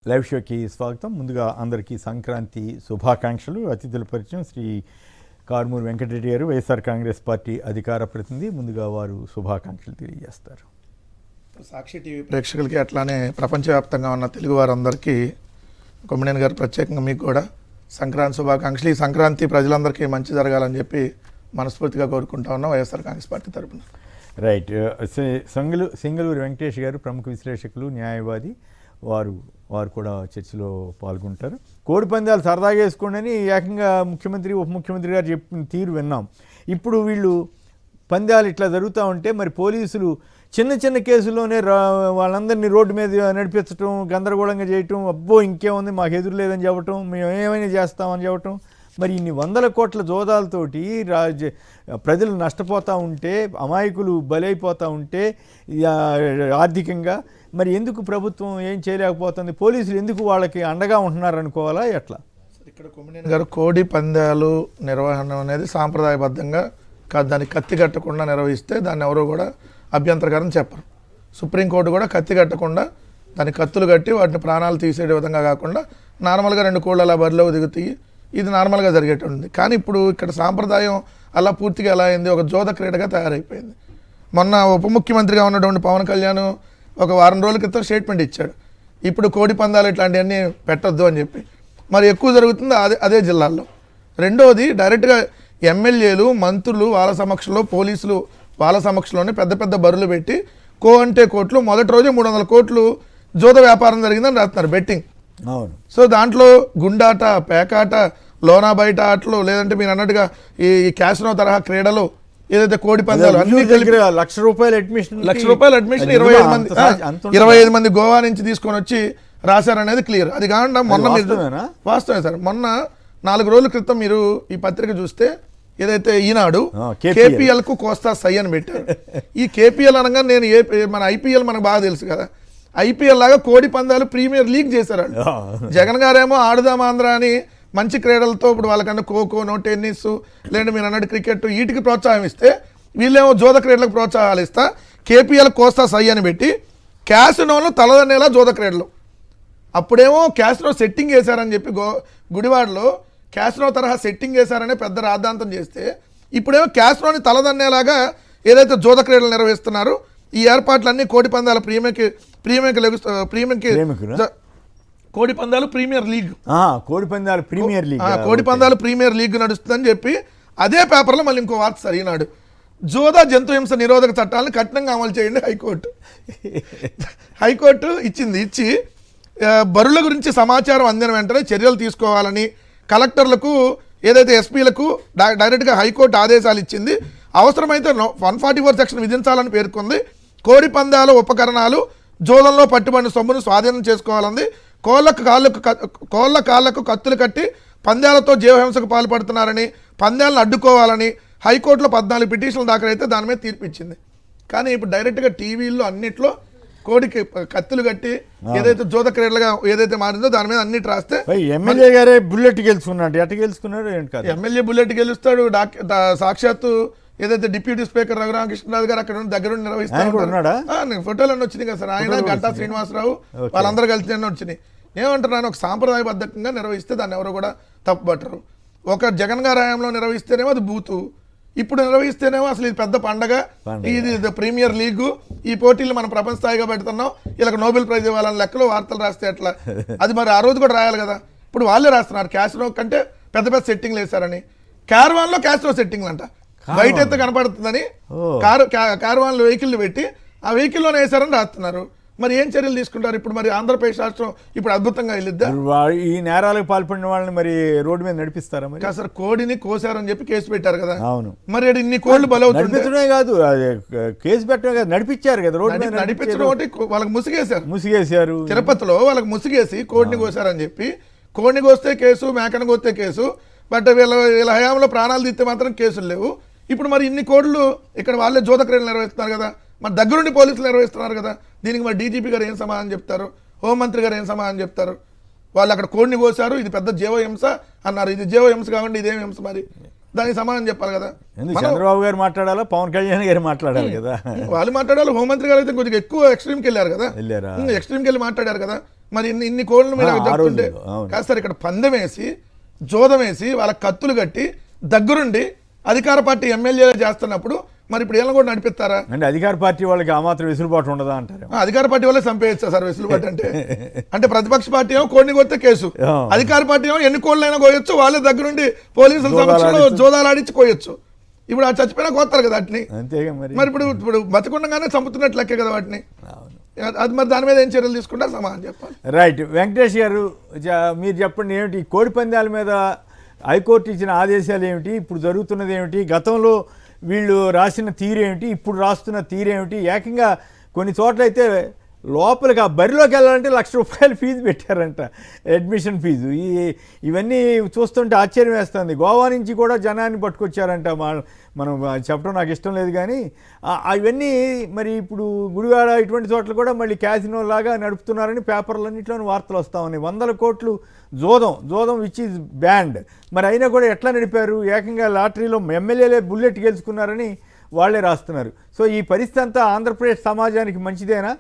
Live షోకి స్వాగతం. ముందుగా అందరికీ సంక్రాంతి శుభాకాంక్షలు. అతిథుల పరిచయం శ్రీ కారుమూరి వెంకటరెడ్డి గారు, వైఎస్ఆర్ కాంగ్రెస్ పార్టీ అధికార ప్రతినిధి. ముందుగా వారు శుభాకాంక్షలు తెలియజేస్తారు. సాక్షి టీవీ ప్రేక్షకులకి అట్లానే ప్రపంచవ్యాప్తంగా ఉన్న తెలుగు వారందరికీ కొమ్మినేని గారు ప్రత్యేకంగా మీకు కూడా సంక్రాంతి శుభాకాంక్షలు. ఈ సంక్రాంతి ప్రజలందరికీ మంచి జరగాలని చెప్పి మనస్ఫూర్తిగా కోరుకుంటా ఉన్నాం వైఎస్ఆర్ కాంగ్రెస్ పార్టీ తరఫున. రైట్. సింగళూరు వెంకటేష్ గారు ప్రముఖ విశ్లేషకులు, న్యాయవాది. వారు కూడా చర్చలో పాల్గొంటారు. కోడి పందాలు సరదాగా వేసుకోండి అని ఏకంగా ముఖ్యమంత్రి, ఉప ముఖ్యమంత్రి గారు చెప్పిన తీరు విన్నాం. ఇప్పుడు వీళ్ళు పందాలు ఇట్లా జరుగుతూ ఉంటే మరి పోలీసులు చిన్న చిన్న కేసుల్లోనే వాళ్ళందరినీ రోడ్డు మీద నడిపించడం, గందరగోళంగా చేయటం, అబ్బో ఇంకేముంది మాకు ఎదురు లేదని చెప్పటం, మేము ఏమైనా చేస్తామని చెప్పటం. మరి ఇన్ని వందల కోట్ల జోదాలతోటి ప్రజలు నష్టపోతూ ఉంటే, అమాయకులు బలైపోతూ ఉంటే ఆర్థికంగా, మరి ఎందుకు ప్రభుత్వం ఏం చేయలేకపోతుంది? పోలీసులు ఎందుకు వాళ్ళకి అండగా ఉంటున్నారు అనుకోవాలా ఎట్లా? ఇక్కడ కొమ్మినేని గారు కోడి పందాలు నిర్వహణ అనేది సాంప్రదాయబద్ధంగా దాన్ని కత్తి కట్టకుండా నిర్వహిస్తే దాన్ని ఎవరో కూడా అభ్యంతరకరం చెప్పరు. సుప్రీంకోర్టు కూడా కత్తి కట్టకుండా దాన్ని కత్తులు కట్టి వాటిని ప్రాణాలు తీసే విధంగా కాకుండా నార్మల్గా 2 కోళ్ళు అలా బరిలో దిగుతాయి. ఇది నార్మల్గా జరిగేటుంది. కానీ ఇప్పుడు ఇక్కడ సాంప్రదాయం అలా పూర్తిగా ఎలా అయింది, ఒక జోద క్రీడగా తయారైపోయింది. మొన్న ఉప ముఖ్యమంత్రిగా ఉన్నటువంటి పవన్ కళ్యాణ్ ఒక వారం రోజుల క్రితం స్టేట్మెంట్ ఇచ్చాడు, ఇప్పుడు కోడి పందాలు ఇట్లాంటివన్నీ పెట్టొద్దు అని చెప్పి. మరి ఎక్కువ జరుగుతుంది అదే జిల్లాల్లో. రెండోది, డైరెక్ట్గా ఎమ్మెల్యేలు, మంత్రులు వాళ్ళ సమక్షంలో, పోలీసులు వాళ్ళ సమక్షంలోనే పెద్ద పెద్ద బరులు పెట్టి అంటే కోట్లు, మొదటి రోజే 300 కోట్లు జోద వ్యాపారం జరిగిందని రాస్తున్నారు, బెట్టింగ్. అవును. సో దాంట్లో గుండాట, పేకాట, లోనా బయట ఆటలు, లేదంటే మీరు అన్నట్టుగా ఈ క్యాసినో తరహా క్రీడలు, ఏదైతే కోడి పందాలు అన్ని కలిపి ₹1,00,000 అడ్మిషన్ 25 మంది గోవా నుంచి తీసుకొని వచ్చి రాశారనేది క్లియర్. అది కాకుండా మొన్న వాస్తవమే సార్, మొన్న 4 రోజుల క్రితం మీరు ఈ పత్రిక చూస్తే ఏదైతే ఈనాడు కేపీఎల్ కు కోస్తా సై అని పెట్టారు. ఈ కేపీఎల్ అనగా నేను మన ఐపీఎల్ మనకు బాగా తెలుసు కదా, ఐపీఎల్ లాగా కోడి పందాలు ప్రీమియర్ లీగ్ చేశారు. జగన్ గారేమో ఆడుదాం ఆంధ్ర అని మంచి క్రీడలతో ఇప్పుడు వాళ్ళకన్నా ఖోఖోనో, టెన్నిస్, లేదంటే మీరు అన్నట్టు క్రికెట్, వీటికి ప్రోత్సాహం ఇస్తే వీళ్ళేమో జోద క్రీడలకు ప్రోత్సాహాలు ఇస్తా కేపీఎల్ కోస్తా సై అని పెట్టి క్యాసినోలో తలదన్నేలా జోద క్రీడలు. అప్పుడేమో క్యాసినో సెట్టింగ్ వేశారని చెప్పి గుడివాడలో క్యాసినో తరహా సెట్టింగ్ వేశారనే పెద్ద రాద్ధాంతం చేస్తే, ఇప్పుడేమో క్యాసినోని తలదన్నేలాగా ఏదైతే జోద క్రీడలు నిర్వహిస్తున్నారు. ఈ ఏర్పాట్లన్నీ కోడి పందాల కోడి పందాలు ప్రీమియర్ లీగ్, కోడి పందాలు ప్రీమియర్ లీగ్ నడుస్తుందని చెప్పి అదే పేపర్లో మళ్ళీ ఇంకో వార్త సరినాడు, జోదా జంతు హింస నిరోధక చట్టాలను కఠినంగా అమలు చేయండి హైకోర్టు ఇచ్చి బరుల గురించి సమాచారం అందిన వెంటనే చర్యలు తీసుకోవాలని కలెక్టర్లకు, ఏదైతే ఎస్పీలకు డైరెక్ట్గా హైకోర్టు ఆదేశాలు ఇచ్చింది. అవసరమైతే 144 సెక్షన్ విధించాలని పేర్కొంది. కోడి పందాల ఉపకరణాలు, జోదంలో పట్టుబడిన సొమ్మును స్వాధీనం చేసుకోవాలంది. కోళ్ళ కాళ్లకు కత్తులు కట్టి పందాలతో జీవహింసకు పాల్పడుతున్నారని, పందాలను అడ్డుకోవాలని హైకోర్టులో 14 పిటిషన్లు దాఖలైతే దాని మీద తీర్పు ఇచ్చింది. కానీ ఇప్పుడు డైరెక్ట్గా టీవీల్లో అన్నిట్లో కోడికి కత్తులు కట్టి ఏదైతే జోద క్రీడలుగా ఏదైతే మారిందో దాని మీద అన్నిటి రాస్తే ఎమ్మెల్యే గారే బుల్లెట్ గెలుచుకున్నాడు. ఎట్ట గెలుచుకున్నాడు? ఎమ్మెల్యే బుల్లెట్ గెలుస్తాడు. సాక్షాత్తు ఏదైతే డిప్యూటీ స్పీకర్ రఘురామకృష్ణరాజు గారు అక్కడ దగ్గర నిర్వహిస్తారు. ఫోటోలన్నీ వచ్చినాయి కదా సార్, ఆయన, గంటా శ్రీనివాసరావు వాళ్ళందరూ కలిసి వచ్చినాయి. ఏమంటున్నాను, ఒక సాంప్రదాయబద్ధంగా నిర్వహిస్తే దాన్ని ఎవరు కూడా తప్పుపట్టరు. ఒక జగన్ గారి హయాంలో నిర్వహిస్తేనేమో అది బూతు, ఇప్పుడు నిర్వహిస్తేనేమో అసలు ఇది పెద్ద పండగ, ఇది ప్రీమియర్ లీగు, ఈ పోటీలు మనం ప్రపంచ స్థాయిగా పెడుతున్నాం, వీళ్ళకి నోబెల్ ప్రైజ్ ఇవ్వాలని లెక్కలో వార్తలు రాస్తే ఎట్లా? అది మరి ఆ రోజు కూడా రాయాలి కదా. ఇప్పుడు వాళ్ళే రాస్తున్నారు క్యాసినో కంటే పెద్ద పెద్ద సెట్టింగ్లు వేశారని. క్యారవాన్లో క్యాసినో సెట్టింగ్లు అంట, బయట ఎత్త కనపడుతుందని క్యారవాన్లు వెహికల్ పెట్టి ఆ వెహికల్లోనే వేశారని రాస్తున్నారు. మరి ఏం చర్యలు తీసుకుంటారు ఇప్పుడు? మరి ఆంధ్రప్రదేశ్ రాష్ట్రం ఇప్పుడు అద్భుతంగా వెళ్ళిద్దా? ఈ నేరాలకు పాల్పడిన వాళ్ళని మరి రోడ్డు మీద నడిపిస్తారా? మరి సార్, కోడిని కోసారని చెప్పి కేసు పెట్టారు కదా. అవును. మరి ఇన్ని కోళ్లు బలవుతున్నాయి కాదు, కేసు పెట్టడం కాదు, నడిపించారు కదా. రోడ్డు మీద నడిపించడం ఒకటి, వాళ్ళకి ముసిగేశారు. తిరుపతిలో వాళ్ళకి ముసిగేసి కోడిని కోసారని చెప్పి, కోడిని కోస్తే కేసు, మేకను కోస్తే కేసు, బట్ వీళ్ళ హయాంలో ప్రాణాలు తీస్తే మాత్రం కేసులు లేవు. ఇప్పుడు మరి ఇన్ని కోడ్లు ఇక్కడ వాళ్ళే జోద క్రీడలు నిర్వహిస్తున్నారు కదా, మరి దగ్గరుండి పోలీసులు నిర్వహిస్తున్నారు కదా. దీనికి మరి డీజీపీ గారు ఏం సమాధానం చెప్తారు, హోంమంత్రి గారు ఏం సమాధానం చెప్తారు? వాళ్ళు అక్కడ కోడిని కోసారు, ఇది పెద్ద జీవహింస అన్నారు. ఇది జీవహింస కాకుండా ఇదేం హింస? మరి దానికి సమాధానం చెప్పాలి కదా. చంద్రబాబు గారు మాట్లాడాలా, పవన్ కళ్యాణ్ గారు మాట్లాడాలి కదా. వాళ్ళు మాట్లాడాలి. హోంమంత్రి గారు అయితే కొద్దిగా ఎక్కువ ఎక్స్ట్రీమ్కి వెళ్ళారు కదా, ఎక్స్ట్రీమ్కి వెళ్ళి మాట్లాడారు కదా. మరి ఇన్ని కోళ్ళు మీరు ఆ చెప్తుంటే రోజుల్లో, అవును. కాదు సార్, ఇక్కడ పందెం వేసి జోదం వేసి వాళ్ళ కత్తులు కట్టి దగ్గరుండి అధికార పార్టీ ఎమ్మెల్యేలు చేస్తున్నప్పుడు మరి ఇప్పుడు ఏళ్ళ కూడా నడిపిస్తారా? అంటే అధికార పార్టీ వాళ్ళకి ఆ మాత్రం వెసులుబాటు ఉండదా అంటారు. అధికార పార్టీ వాళ్ళే చంపేయచ్చా సార్ వెసులుబాటు అంటే ప్రతిపక్ష పార్టీ ఏమో కోడిని కొడితే కేసు, అధికార పార్టీ ఏమో ఎన్ని కోళ్ళైనా కోయొచ్చు, వాళ్ళే దగ్గరుండి పోలీసుల సమక్షంలో జోదాలు ఆడించి కోయొచ్చు. ఇప్పుడు ఆ చచ్చిపోయినా కోస్తారు కదా వాటిని. అంతేగా మరి ఇప్పుడు బతకుండగానే చంపుతున్నట్లు లెక్కే కదా వాటిని. అది మరి దాని మీద ఏం చర్యలు తీసుకుంటారు సమాధానం చెప్పాలి. రైట్. వెంకటేష్ గారు మీరు చెప్పండి, ఏమిటి ఈ కోడి పందాల మీద హైకోర్టు ఇచ్చిన ఆదేశాలు ఏమిటి, ఇప్పుడు జరుగుతున్నది ఏమిటి, గతంలో వీళ్ళు రాసిన తీరేమిటి, ఇప్పుడు రాస్తున్న తీరేమిటి? ఏకంగా కొన్ని చోట్లయితే లోపలికి ఆ బరిలోకి వెళ్ళాలంటే ₹1,00,000 ఫీజు పెట్టారంట, అడ్మిషన్ ఫీజు. ఇవన్నీ చూస్తుంటే ఆశ్చర్యం వేస్తుంది. గోవా నుంచి కూడా జనాన్ని పట్టుకొచ్చారంట. మనం చెప్పడం నాకు ఇష్టం లేదు కానీ అవన్నీ మరి ఇప్పుడు గుడివాడ ఇటువంటి చోట్ల కూడా మళ్ళీ క్యాసినో లాగా నడుపుతున్నారని పేపర్లన్నింటిలోని వార్తలు వస్తూ ఉన్నాయి. 100 కోట్లు జోదం విచ్ ఈజ్ బ్యాండ్. మరి అయినా కూడా ఎట్లా నడిపారు? ఏకంగా లాటరీలో ఎమ్మెల్యేలే బుల్లెట్ గెలుచుకున్నారని వాళ్ళే రాస్తున్నారు. సో ఈ పరిస్థితి అంతా ఆంధ్రప్రదేశ్ సమాజానికి మంచిదేనా?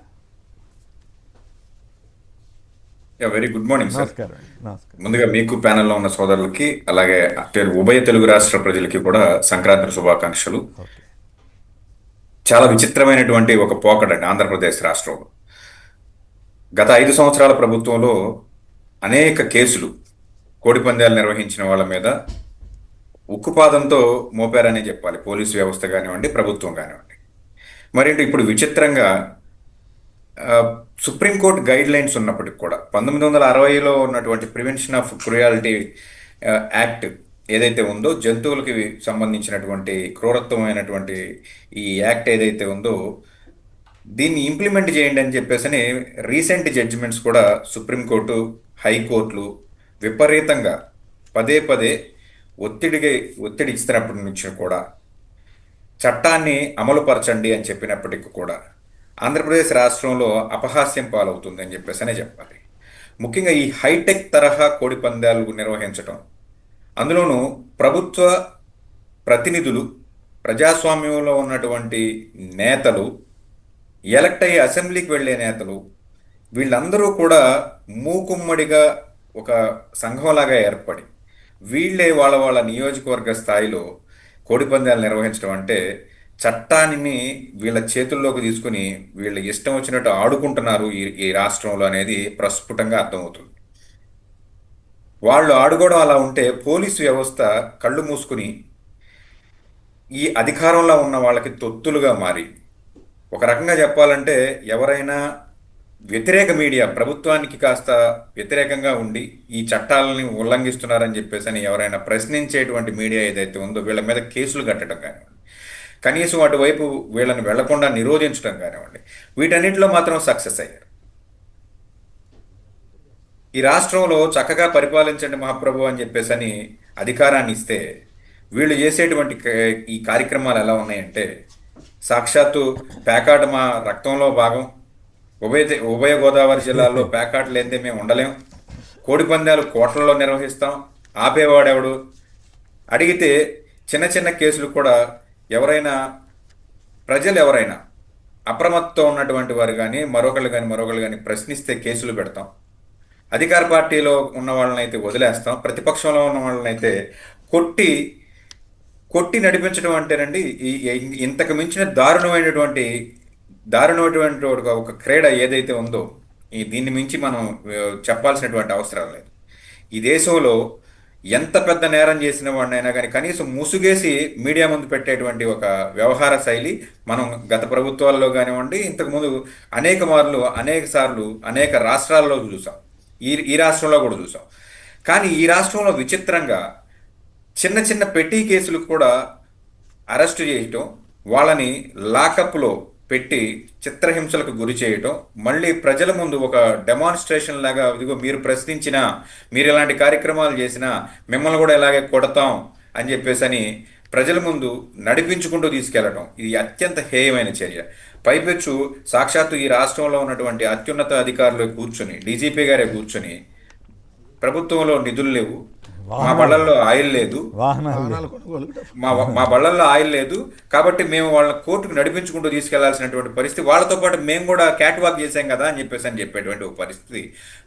Very good morning sir. నమస్కారం. ముందుగా మీకు ప్యానెల్లో ఉన్న సోదరులకి అలాగే ఉభయ తెలుగు రాష్ట్ర ప్రజలకి కూడా సంక్రాంతి శుభాకాంక్షలు. చాలా విచిత్రమైనటువంటి ఒక పోకడండి ఆంధ్రప్రదేశ్ రాష్ట్రంలో. గత 5 సంవత్సరాల ప్రభుత్వంలో అనేక కేసులు కోడి పందాలు నిర్వహించిన వాళ్ళ మీద ఉక్కుపాదంతో మోపారనే చెప్పాలి. పోలీసు వ్యవస్థ కానివ్వండి, ప్రభుత్వం కానివ్వండి. మరి ఇప్పుడు విచిత్రంగా సుప్రీంకోర్టు గైడ్ లైన్స్ ఉన్నప్పటికి కూడా 1960లో ఉన్నటువంటి ప్రివెన్షన్ ఆఫ్ క్రూయాలిటీ యాక్ట్ ఏదైతే ఉందో, జంతువులకి సంబంధించినటువంటి క్రూరత్వమైనటువంటి ఈ యాక్ట్ ఏదైతే ఉందో దీన్ని ఇంప్లిమెంట్ చేయండి అని చెప్పేసి రీసెంట్ జడ్జిమెంట్స్ కూడా సుప్రీంకోర్టు, హైకోర్టులు విపరీతంగా పదే ఒత్తిడి ఇస్తున్నప్పటి నుంచి కూడా చట్టాన్ని అమలుపరచండి అని చెప్పినప్పటికీ కూడా ఆంధ్రప్రదేశ్ రాష్ట్రంలో అపహాస్యం పాలవుతుందని చెప్పేసనే చెప్పాలి. ముఖ్యంగా ఈ హైటెక్ తరహా కోడి పందాలు నిర్వహించడం, అందులోనూ ప్రభుత్వ ప్రతినిధులు, ప్రజాస్వామ్యంలో ఉన్నటువంటి నేతలు, ఎలక్ట్ అయ్యి అసెంబ్లీకి వెళ్ళే నేతలు, వీళ్ళందరూ కూడా మూకుమ్మడిగా ఒక సంఘంలాగా ఏర్పడి వీళ్ళే వాళ్ళ నియోజకవర్గ స్థాయిలో కోడి పందాలు నిర్వహించడం అంటే చట్టాన్ని వీళ్ళ చేతుల్లోకి తీసుకుని వీళ్ళ ఇష్టం వచ్చినట్టు ఆడుకుంటున్నారు ఈ రాష్ట్రంలో అనేది ప్రస్ఫుటంగా అర్థమవుతుంది. వాళ్ళు ఆడుకోవడం అలా ఉంటే పోలీసు వ్యవస్థ కళ్ళు మూసుకుని ఈ అధికారంలో ఉన్న వాళ్ళకి తొత్తులుగా మారి, ఒక రకంగా చెప్పాలంటే ఎవరైనా వ్యతిరేక మీడియా, ప్రభుత్వానికి కాస్త వ్యతిరేకంగా ఉండి ఈ చట్టాలని ఉల్లంఘిస్తున్నారని చెప్పేసి ఎవరైనా ప్రశ్నించేటువంటి మీడియా ఏదైతే ఉందో వీళ్ళ మీద కేసులు కట్టడం కానివ్వండి, కనీసం అటువైపు వీళ్ళని వెళ్లకుండా నిరోధించడం కానివ్వండి, వీటన్నిటిలో మాత్రం సక్సెస్ అయ్యారు. ఈ రాష్ట్రంలో చక్కగా పరిపాలించండి మహాప్రభు అని చెప్పేసి అధికారాన్ని ఇస్తే వీళ్ళు చేసేటువంటి ఈ కార్యక్రమాలు ఎలా ఉన్నాయంటే, సాక్షాత్తు ప్యాకాట్ మా రక్తంలో భాగం, ఉభయ గోదావరి జిల్లాల్లో ప్యాకాట్ లేనిదే మేము ఉండలేం, కోడి పందాలు కోట్లలో నిర్వహిస్తాం, ఆపేవాడెవడు, అడిగితే చిన్న కేసులు కూడా ప్రజలు ఎవరైనా అప్రమత్తం ఉన్నటువంటి వారు కానీ మరొకళ్ళు కానీ ప్రశ్నిస్తే కేసులు పెడతాం, అధికార పార్టీలో ఉన్న వాళ్ళని అయితే వదిలేస్తాం, ప్రతిపక్షంలో ఉన్న వాళ్ళని అయితే కొట్టి నడిపించడం అంటేనండి ఇంతకు మించిన దారుణమైనటువంటి ఒక క్రీడ ఏదైతే ఉందో దీన్ని మించి మనం చెప్పాల్సినటువంటి అవసరం లేదు. ఈ దేశంలో ఎంత పెద్ద నేరం చేసిన వాడినైనా కానీ కనీసం ముసుగేసి మీడియా ముందు పెట్టేటువంటి ఒక వ్యవహార శైలి మనం గత ప్రభుత్వాల్లో కానివ్వండి, ఇంతకుముందు అనేక సార్లు అనేక రాష్ట్రాల్లో చూసాం, ఈ రాష్ట్రంలో కూడా చూసాం. కానీ ఈ రాష్ట్రంలో విచిత్రంగా చిన్న పెట్టి కేసులు కూడా అరెస్టు చేయటం, వాళ్ళని లాకప్లో పెట్టి చిత్రహింసలకు గురి చేయటం, మళ్ళీ ప్రజల ముందు ఒక డెమాన్స్ట్రేషన్ లాగా ఇదిగో మీరు ప్రశ్నించినా, మీరు ఇలాంటి కార్యక్రమాలు చేసినా మిమ్మల్ని కూడా ఇలాగే కొడతాం అని చెప్పేసి ప్రజల ముందు నడిపించుకుంటూ తీసుకెళ్లడం, ఇది అత్యంత హేయమైన చర్య. పైపెచ్చు సాక్షాత్తు ఈ రాష్ట్రంలో ఉన్నటువంటి అత్యున్నత అధికారులు కూర్చొని, డీజీపీ గారే కూర్చొని ప్రభుత్వంలో నిధులు లేవు, మా బళ్ళల్లో ఆయిల్ లేదు, వాహనాలు వాహనాలు కొనుగోలు మా బళ్ళల్లో ఆయిల్ లేదు, కాబట్టి మేము వాళ్ళ కోర్టుకు నడిపించుకుంటూ తీసుకెళ్లాల్సినటువంటి పరిస్థితి, వాళ్ళతో పాటు మేము కూడా క్యాట్ వాక్ చేశాం కదా అని చెప్పేటువంటి ఒక పరిస్థితి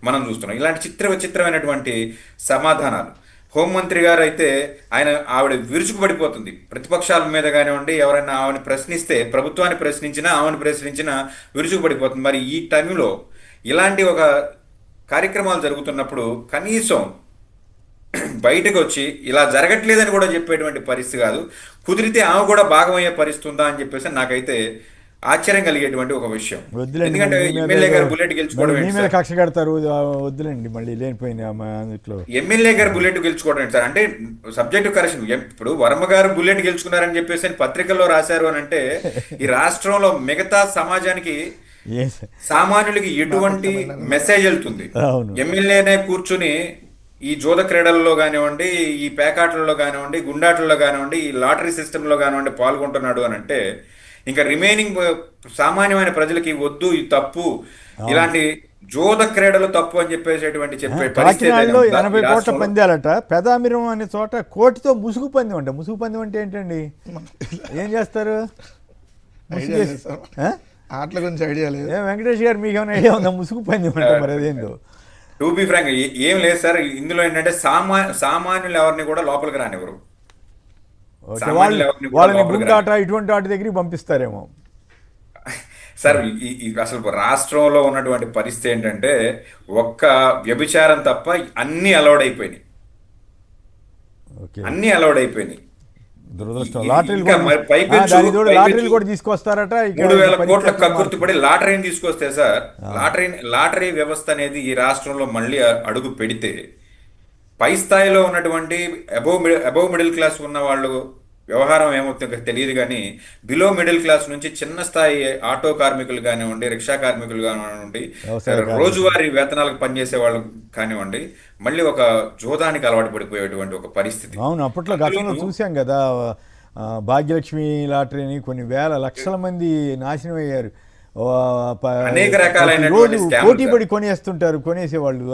మనం చూస్తున్నాం. ఇలాంటి విచిత్రమైనటువంటి సమాధానాలు. హోంమంత్రి గారు అయితే ఆవిడ విరుచుకుపడిపోతుంది ప్రతిపక్షాల మీద కానివ్వండి, ఎవరైనా ఆమెను ప్రశ్నిస్తే, ప్రభుత్వాన్ని ప్రశ్నించినా ఆమెను ప్రశ్నించినా విరుచుకుపడిపోతుంది. మరి ఈ టైంలో ఇలాంటి ఒక కార్యక్రమాలు జరుగుతున్నప్పుడు కనీసం బయటకు వచ్చి ఇలా జరగట్లేదని కూడా చెప్పేటువంటి పరిస్థితి కాదు, కుదిరితే ఆమె కూడా భాగమయ్యే పరిస్థితి ఉందా అని చెప్పేసి నాకైతే ఆశ్చర్యం కలిగేటువంటి ఒక విషయం. వద్దులేండి, ఎందుకంటే మళ్ళీ మీ మీద ఎమ్మెల్యే గారు బుల్లెట్ గెలుచుకోవడం మీ ఏంటి మీద సార్? కక్ష కడతారు, వద్దులేండి మళ్ళీ లేనిపోయింది అందులో. ఎమ్మెల్యే గారు బుల్లెట్ గెలుచుకోవడం ఏంటి సార్? అంటే సబ్జెక్టు కరెక్షన్. ఇప్పుడు వర్మ గారు బుల్లెట్ గెలుచుకున్నారని చెప్పేసి పత్రికల్లో రాశారు అని అంటే ఈ రాష్ట్రంలో మిగతా సమాజానికి, ఏ సార్? సామాన్యులకి ఎటువంటి మెసేజ్ వెళ్తుంది? అవును. ఎమ్మెల్యేనే కూర్చుని ఈ జోద క్రీడల్లో కానివ్వండి, ఈ పేకాటల్లో కానివ్వండి, గుండాటల్లో కానివ్వండి, ఈ లాటరీ సిస్టంలో కానివ్వండి పాల్గొంటున్నాడు అని అంటే ఇంకా రిమైనింగ్ సామాన్యమైన ప్రజలకి వద్దు, ఇది తప్పు, ఇలాంటి జోద క్రీడలు తప్పు అని చెప్పేసేటువంటి చెప్పే పరిస్థితి కాకినాడలో ఉందా ఈ 80 కోట్ల రాష్ట్రంలో? పందాలట, పెదామిరం అనే చోట కోటితో ముసుగు పందెం అంట. ముసుగు పందెం అంటే ఏంటండి? ఏం చేస్తారు? ఐడియా లేదు సార్. ఆ? ఆటల గురించి ఐడియా లేదు. వెంకటేష్ గారు మీకు ఏమైనా ఐడియా ఉందా? ముసుగు పందెం అంటే మరి అదేందో. టు బి ఫ్రాంక్ ఏం లేదు సార్. ఇందులో ఏంటంటే సామాన్యులు ఎవరిని కూడా లోపలికి రానివ్వరు. ఓకే, సామాన్యులు ఎవరిని కూడా వాళ్ళని లోపలికి గుండాట ఇటువంటి వాటి దగ్గరికి పంపిస్తారేమో. సార్ అసలు రాష్ట్రంలో ఉన్నటువంటి పరిస్థితి ఏంటంటే ఒక్క వ్యభిచారం తప్ప అన్ని అలౌడ్ అయిపోయినాయి. ఓకే, అన్ని అలౌడ్ అయిపోయినాయి. దురదృష్టం. లాటరీలు ఇంకా కూడా మరి పైపెచ్చు- దానికి తోడు పైపెచ్చు లాటరీలు కూడా తీసుకొస్తారట. ఇక 3,000 కోట్ల పరిస్థితి కక్కుర్తి పడి లాటరీని తీసుకొస్తే సార్, లాటరీ వ్యవస్థ అనేది ఈ రాష్ట్రంలో మళ్ళీ అడుగు పెడితే పై స్థాయిలో ఉన్నటువంటి అబోవ్ మిడిల్ క్లాస్ ఉన్న వాళ్ళు వ్యవహారం ఏమవుతుందో తెలియదు, కానీ బిలో మిడిల్ క్లాస్ నుంచి చిన్న స్థాయి ఆటో కార్మికులు కానివ్వండి, రిక్షా కార్మికులు కానివ్వండి, వ్యవసాయ కార్మికులు. రోజువారీ వేతనాలకు పనిచేసే వాళ్ళు కానివ్వండి, మళ్ళీ ఒక జోదానికి అలవాటు పడిపోయేటువంటి ఒక పరిస్థితి. అవును, అప్పట్లో గతంలో చూసాం కదా, భాగ్యలక్ష్మి లాటరీని కొన్ని వేల లక్షల మంది నాశనం అయ్యారు. అనేక రకాలైనటువంటి రోజు స్కామ్లు పోటీ సార్. పడి కొనేసేవాళ్ళు.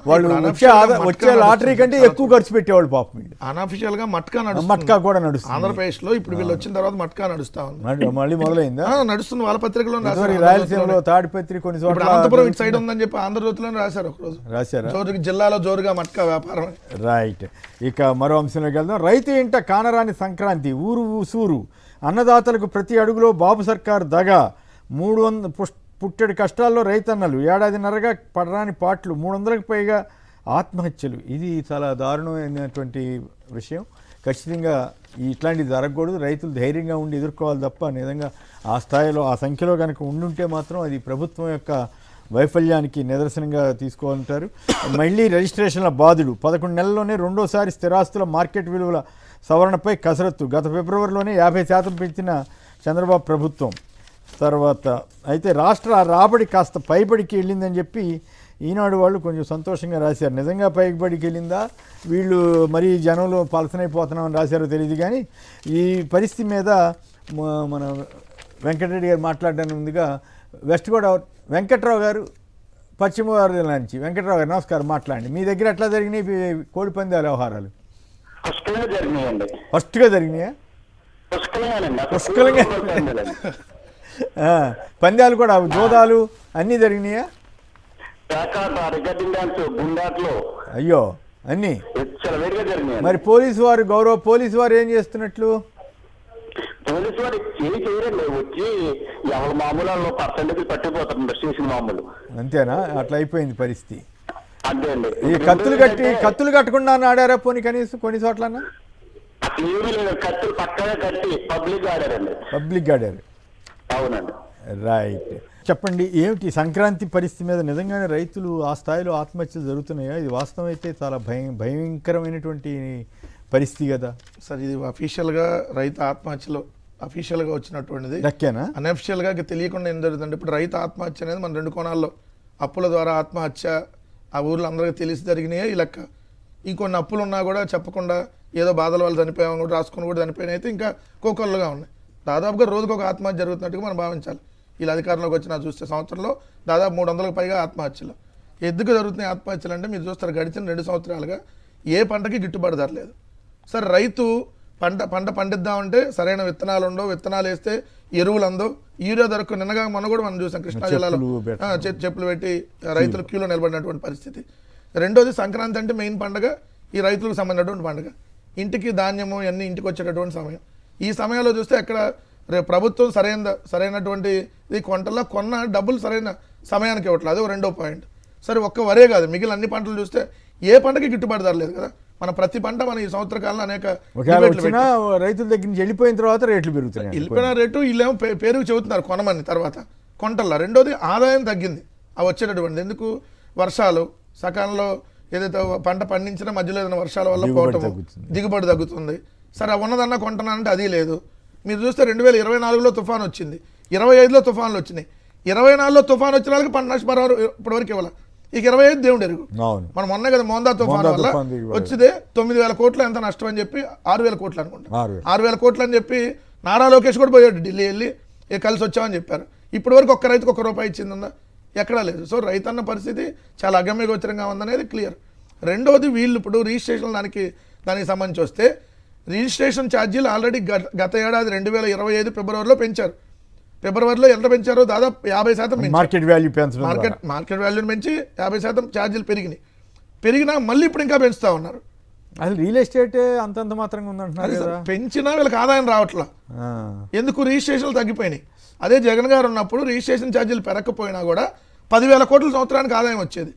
వాళ్ళు ఇప్పుడు వచ్చే వచ్చే లాటరీ కంటే ఎక్కువ ఖర్చు పెట్టేవాళ్ళు పాపం వీళ్ళు. అన్అఫిషియల్ గా మట్కా మట్కా కూడా నడుస్తుంది. ఆంధ్రప్రదేశ్ లో ఇప్పుడు వీళ్ళు వచ్చిన తర్వాత మట్కా నడుస్తా ఉంది. మళ్ళీ మొదలైందా? నడుస్తుంది. వాళ్ళ పత్రికలో ఇదివరకు రాయలసీమలో తాడిపత్రి కొన్ని ఇప్పుడు చోట్ల అనంతపురం ఇటు సైడ్ ఉందని చెప్పి ఆంధ్రజ్యోతిలో రాశారు ఒకరోజు. రాశారా? జోరుగా జిల్లాలో జోరుగా మట్కా వ్యాపారం. రైట్. ఇక మరో అంశంలోకి వెళ్దాం. రైతు ఇంట కానరాని సంక్రాంతి, ఊరు ఊసూరు అన్నదాతలకు ప్రతి అడుగులో బాబు సర్కార్ దగా. 300 పుట్టెడు కష్టాల్లో రైతన్నలు, ఏడాదిన్నరగా పడరాని పాటలు, 300కు పైగా ఆత్మహత్యలు. ఇది చాలా దారుణమైనటువంటి విషయం. ఖచ్చితంగా ఇట్లాంటివి జరగకూడదు. రైతులు ధైర్యంగా ఉండి ఎదుర్కోవాలి తప్ప నిజంగా ఆ స్థాయిలో ఆ సంఖ్యలో కనుక ఉండుంటే మాత్రం అది ప్రభుత్వం యొక్క వైఫల్యానికి నిదర్శనంగా తీసుకోవాలంటారు. మళ్ళీ రిజిస్ట్రేషన్ల బాధుడు. 11 నెలల్లోనే రెండోసారి స్థిరాస్తుల మార్కెట్ విలువల సవరణపై కసరత్తు. గత ఫిబ్రవరిలోనే 50% పెంచిన చంద్రబాబు ప్రభుత్వం. తర్వాత అయితే రాష్ట్ర రాబడి కాస్త పైబడికి వెళ్ళిందని చెప్పి ఈనాడు వాళ్ళు కొంచెం సంతోషంగా రాశారు. నిజంగా పైబడికి వెళ్ళిందా, వీళ్ళు మరీ జనంలో పలసనైపోతున్నామని రాశారో తెలియదు. కానీ ఈ పరిస్థితి మీద మన వెంకటరెడ్డి గారు మాట్లాడడానికి ముందుగా వెస్ట్ గోదావరి వెంకట్రావు గారు, పశ్చిమ గోదావరి జిల్లా నుంచి. వెంకట్రావు గారు నమస్కారం, మాట్లాడండి. మీ దగ్గర ఎట్లా జరిగినాయి కోడి పందాల వ్యవహారాలు? ఫస్ట్గా జరిగినాయా? పుష్కలంగా పందాలు కూడా, జోదాలు అన్నీ జరిగినాయా? అయ్యో, అన్నీ. మరి గౌరవ పోలీసు వారు ఏం చేస్తున్నట్లు? పోలీసు వారు చేయరండి, వచ్చి ఎవరు మామూలు పర్సెంటేజ్ పట్టిపోతారు స్టేషన్ మామూలు. అంతేనా? అట్లా అయిపోయింది పరిస్థితి. అంతే అండి. ఈ కత్తులు కట్టకుండా ఆడారా పోనీ కనీసం కొన్ని చోట్లన్నా? ఏమీ లేదు, కత్తులు పక్కనే కట్టి పబ్లిక్ ఆడారండి. పబ్లిక్ ఆడారు. అవునండి. రైట్. చెప్పండి, ఏమిటి సంక్రాంతి పరిస్థితి మీద నిజంగానే రైతులు ఆ స్థాయిలో ఆత్మహత్యలు జరుగుతున్నాయా? ఇది వాస్తవం అయితే చాలా భయంకరమైనటువంటి పరిస్థితి కదా సార్. ఇది అఫీషియల్గా రైతు ఆత్మహత్యలో అఫీషియల్గా వచ్చినటువంటిది. లెక్కేనా? అన్అఫిషియల్గా తెలియకుండా ఏం జరుగుతుందంటే, ఇప్పుడు రైతు ఆత్మహత్య అనేది మన 2 కోణాల్లో, అప్పుల ద్వారా ఆత్మహత్య, ఆ ఊర్లో అందరికీ తెలిసి జరిగినాయి ఈ లెక్క. ఇంకొన్ని అప్పులు ఉన్నా కూడా చెప్పకుండా ఏదో బాధల వాళ్ళు చనిపోయామని కూడా రాసుకుని కూడా చనిపోయిన అయితే ఇంకా కోకొల్లుగా ఉన్నాయి. దాదాపుగా రోజుకు ఒక ఆత్మహత్య జరుగుతున్నట్టుగా మనం భావించాలి. వీళ్ళు అధికారంలోకి వచ్చినా చూస్తే సంవత్సరంలో దాదాపు 300కు పైగా ఆత్మహత్యలు. ఎందుకు జరుగుతున్నాయి ఆత్మహత్యలు అంటే, మీరు చూస్తారు గడిచిన 2 సంవత్సరాలుగా ఏ పంటకి గిట్టుబాటు ధర లేదు. సరే రైతు పంట పండిద్దామంటే సరైన విత్తనాలు ఉండవు, విత్తనాలు వేస్తే ఎరువులు అందవు, యూరియా దొరకు నిన్నగా మొన్న కూడా మనం చూసాం కృష్ణా జిల్లాలో చెప్పులు పెట్టి రైతులు క్యూలో నిలబడినటువంటి పరిస్థితి. రెండోది సంక్రాంతి అంటే మెయిన్ పండుగ, ఈ రైతులకు సంబంధించినటువంటి పండుగ, ఇంటికి ధాన్యము ఇవన్నీ ఇంటికి వచ్చేటటువంటి సమయం. ఈ సమయంలో చూస్తే ఎక్కడ రేపు ప్రభుత్వం సరైనటువంటి ఇది కొంటల్లో కొన్న డబ్బులు సరైన సమయానికి ఇవ్వట్లేదు. అది రెండో పాయింట్. సరే ఒక్క వరే కాదు, మిగిలిన అన్ని పంటలు చూస్తే ఏ పంటకి గిట్టుబాటు ధర లేదు కదా. మన ప్రతి పంట మన ఈ సంవత్సర కాలంలో అనేక రైతుల దగ్గర నుంచి వెళ్ళిపోయిన తర్వాత రేట్లు పెరుగుతున్నాయి. వెళ్ళిపోయిన రేటు వీళ్ళేమో పేరుకు చెబుతున్నారు కొనమని, తర్వాత కొంటల్లా. రెండోది ఆదాయం తగ్గింది ఆ వచ్చేటటువంటిది. ఎందుకు? వర్షాలు సకాలంలో ఏదైతే పంట పండించినా మధ్యలో ఏదైనా వర్షాల వల్ల పోవటం, దిగుబడి తగ్గుతుంది. సరే ఉన్నదన్నా కొంటున్నానంటే అది లేదు. మీరు చూస్తే 2024లో తుఫాన్ వచ్చింది, 25లో తుఫాన్లు వచ్చినాయి. 24లో తుఫాన్ వచ్చిన వాళ్ళకి పంట నష్టపరిహారం ఇప్పటివరకు ఇవ్వాలి. ఇక 25 దేవుడు ఎరుగు. మనం మొన్న కదా మోందా తుఫాన్ వల్ల వచ్చితే 9,000 కోట్లు ఎంత నష్టం అని చెప్పి 6,000 కోట్లు అనుకుంటా, 6,000 కోట్లు అని చెప్పి నారా లోకేష్ కూడా పోయాడు ఢిల్లీ వెళ్ళి కలిసి వచ్చామని చెప్పారు. ఇప్పటి వరకు ఒక్క రైతుకు ₹1 ఇచ్చిందా? ఎక్కడా లేదు. సో రైతన్న పరిస్థితి చాలా అగమ్యగోచరంగా ఉందనేది క్లియర్. రెండోది వీళ్ళు ఇప్పుడు రిజిస్ట్రేషన్ దానికి సంబంధించి వస్తే రిజిస్ట్రేషన్ ఛార్జీలు ఆల్రెడీ గత ఏడాది 2025 ఫిబ్రవరిలో పెంచారు. ఫిబ్రవరిలో ఎంత పెంచారో దాదాపు 50% మార్కెట్ వాల్యూ పెంచడం, మార్కెట్ వాల్యూని పెంచి 50% ఛార్జీలు పెరిగినా మళ్ళీ ఇప్పుడు ఇంకా పెంచుతా ఉన్నారు. అసలు రియల్ ఎస్టేట్ అంతంత మాత్రంగా ఉందంటున్నారు కదా. పెంచినా వీళ్ళకి ఆదాయం రావట్లా. ఎందుకు? రిజిస్ట్రేషన్లు తగ్గిపోయినాయి. అదే జగన్ గారు ఉన్నప్పుడు రిజిస్ట్రేషన్ ఛార్జీలు పెరగకపోయినా కూడా 10,000 కోట్ల సంవత్సరానికి ఆదాయం వచ్చేది.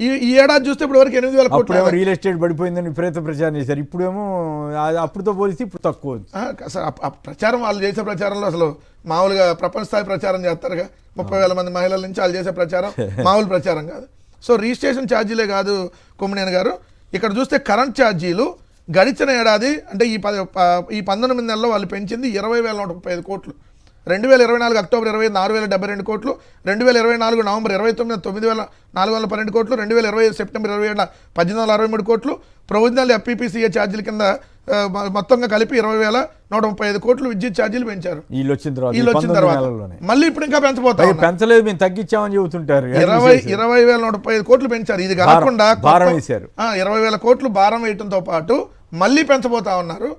ఈ ఏడాది చూస్తే ఇప్పుడు వరకు 8,000 కోట్లు. రియల్ ఎస్టేట్ పడిపోయిందని విపరీత ప్రచారం చేశారు. ఇప్పుడేమో అప్పుడుతో పోలిస్తే ఇప్పుడు తక్కువ. ప్రచారం వాళ్ళు చేసే ప్రచారంలో అసలు మామూలుగా ప్రపంచ స్థాయి ప్రచారం చేస్తారుగా. 30,000 మంది మహిళల నుంచి వాళ్ళు చేసే ప్రచారం మామూలు ప్రచారం కాదు. సో రిజిస్ట్రేషన్ ఛార్జీలే కాదు కొమ్మినేని గారు, ఇక్కడ చూస్తే కరెంట్ ఛార్జీలు గడిచిన ఏడాది అంటే ఈ 19 నెలల్లో వాళ్ళు పెంచింది 20,135 కోట్లు. 2024 అక్టోబర్ 25 6,072 కోట్లు, 2024 నవంబర్ 29 9,412 కోట్లు, 2025 సెప్టెంబర్ 27 1,863 కోట్లు. ప్రొవిజనల్ FPPCA ఛార్జీల కింద మొత్తంగా కలిపి 20,135 కోట్లు విద్యుత్ ఛార్జీలు పెంచారు. వీళ్ళు వచ్చిన తర్వాత మళ్ళీ ఇప్పుడు ఇంకా పెంచబోతారు. పెంచలేదు, మేము తగ్గించామని చెబుతుంటారు. 20,135 కోట్లు పెంచారు. ఇది కాకుండా 20,000 కోట్లు భారం వేయడంతో పాటు మళ్ళీ పెంచబోతా ఉన్నారు.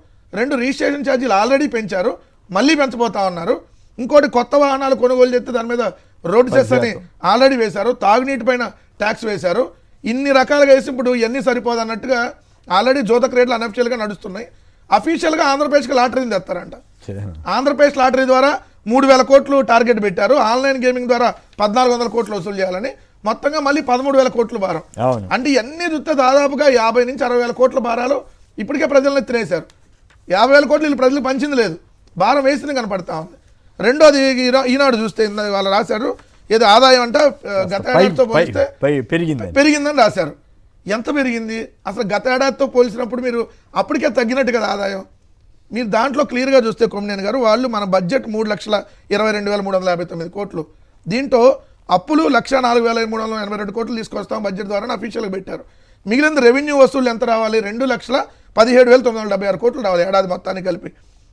2 రిజిస్ట్రేషన్ ఛార్జీలు ఆల్రెడీ పెంచారు, మళ్ళీ పెంచబోతా ఉన్నారు. ఇంకోటి కొత్త వాహనాలు కొనుగోలు చేస్తే దాని మీద రోడ్ సెస్ అని ఆల్రెడీ వేశారు, తాగునీటి పైన ట్యాక్స్ వేశారు. ఇన్ని రకాలుగా వేసి ఇప్పుడు ఇవన్నీ సరిపోదు అన్నట్టుగా ఆల్రెడీ జోతక రేట్లు అనఫిషియల్గా నడుస్తున్నాయి. అఫీషియల్గా ఆంధ్రప్రదేశ్కి లాటరీని తెస్తారంట. ఆంధ్రప్రదేశ్ లాటరీ ద్వారా 3,000 కోట్లు టార్గెట్ పెట్టారు. ఆన్లైన్ గేమింగ్ ద్వారా 1,400 కోట్లు వసూలు చేయాలని, మొత్తంగా మళ్ళీ 13,000 కోట్లు భారం. అంటే ఇవన్నీ చూస్తే దాదాపుగా 50 నుంచి 60,000 కోట్ల భారాలు ఇప్పటికే ప్రజలను ఎత్తినేశారు. 50,000 కోట్లు వీళ్ళు ప్రజలకు పంచింది లేదు, భారం వేసింది కనపడతా ఉంది. రెండోది ఈనాడు చూస్తే వాళ్ళు రాశారు ఏదో ఆదాయం అంట గత ఏడాదితో పోలిస్తే పెరిగిందని రాశారు. ఎంత పెరిగింది అసలు? గత ఏడాదితో పోల్చినప్పుడు మీరు అప్పటికే తగ్గినట్టు కదా ఆదాయం. మీరు దాంట్లో క్లియర్గా చూస్తే కొమ్మినేని గారు, వాళ్ళు మన బడ్జెట్ 3,22,359 కోట్లు, దీంట్లో అప్పులు 1,04,382 కోట్లు తీసుకొస్తాం బడ్జెట్ ద్వారా అఫీషియల్గా పెట్టారు. మిగిలిన రెవెన్యూ వసూళ్ళు ఎంత రావాలి? 2,17,976 కోట్లు రావాలి ఏడాది మొత్తానికి కలిపి.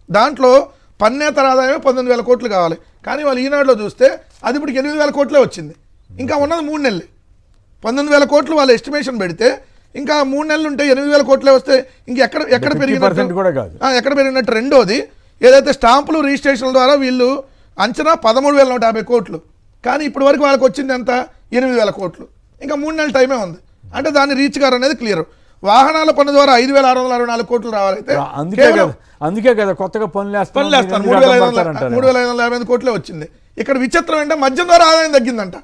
దాంట్లో పన్నేతర ఆదాయం 19,000 కోట్లు కావాలి. కానీ వాళ్ళు ఈనాడులో చూస్తే అది ఇప్పుడు 8,000 కోట్లే వచ్చింది. ఇంకా ఉన్నది 3 నెలలు. 19,000 కోట్లు వాళ్ళు ఎస్టిమేషన్ పెడితే ఇంకా 3 నెలలు ఉంటే 8,000 కోట్లే వస్తే ఎక్కడ పెరిగినట్టు. రెండోది ఏదైతే స్టాంపులు రిజిస్ట్రేషన్ల ద్వారా వీళ్ళు అంచనా 13,150 కోట్లు, కానీ ఇప్పటి వరకు వాళ్ళకి వచ్చింది ఎంత? 8,000 కోట్లు. ఇంకా 3 నెలల టైమే ఉంది. అంటే దాన్ని రీచ్ గారు అనేది క్లియర్. వాహనాల పన్ను ద్వారా 5,664 కోట్లు రావాలైతే అందుకే కదా కొత్తగా పనులు 3,550 కోట్లే వచ్చింది. ఇక్కడ విచిత్రం ఏంటంటే మద్యం ద్వారా ఆదాయం తగ్గిందంట.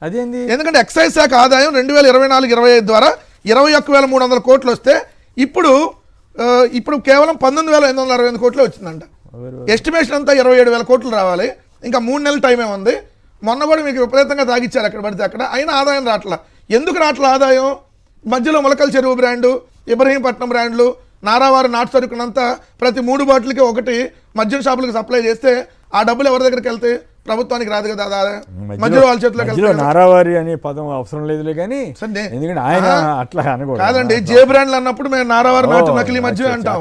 అదేంది? ఎందుకంటే ఎక్సైజ్ శాఖ ఆదాయం 2024-25 ద్వారా 21,300 కోట్లు వస్తే ఇప్పుడు కేవలం 19,865 కోట్లే వచ్చిందంట. ఎస్టిమేషన్ అంతా 27,000 కోట్లు రావాలి. ఇంకా 3 నెలల టైమే ఉంది. మొన్న కూడా మీకు విపరీతంగా తాగిచ్చారు ఎక్కడ పడితే అక్కడ, అయినా ఆదాయం రావట్లా. ఎందుకు రావట్లా ఆదాయం? మధ్యలో మొలకల చెరువు బ్రాండు, ఇబ్రహీంపట్నం బ్రాండ్లు, నారావారి నాటు సరుకునంతా ప్రతి 3 బాటిల్కి ఒకటి మద్యం షాపులకు సప్లై చేస్తే ఆ డబ్బులు ఎవరి దగ్గరికి వెళ్తాయి? ప్రభుత్వానికి రాదు కదా. మధ్యలో వాళ్ళ చేతిలోకి నారావారి అనే పదం అవసరం లేదులే కానీ, ఎందుకంటే ఆయన అట్లా అనకూడదు కాదండి. జే బ్రాండ్లు అన్నప్పుడు మేము నారావారి నాటు నకిలీ మద్యం అంటాం.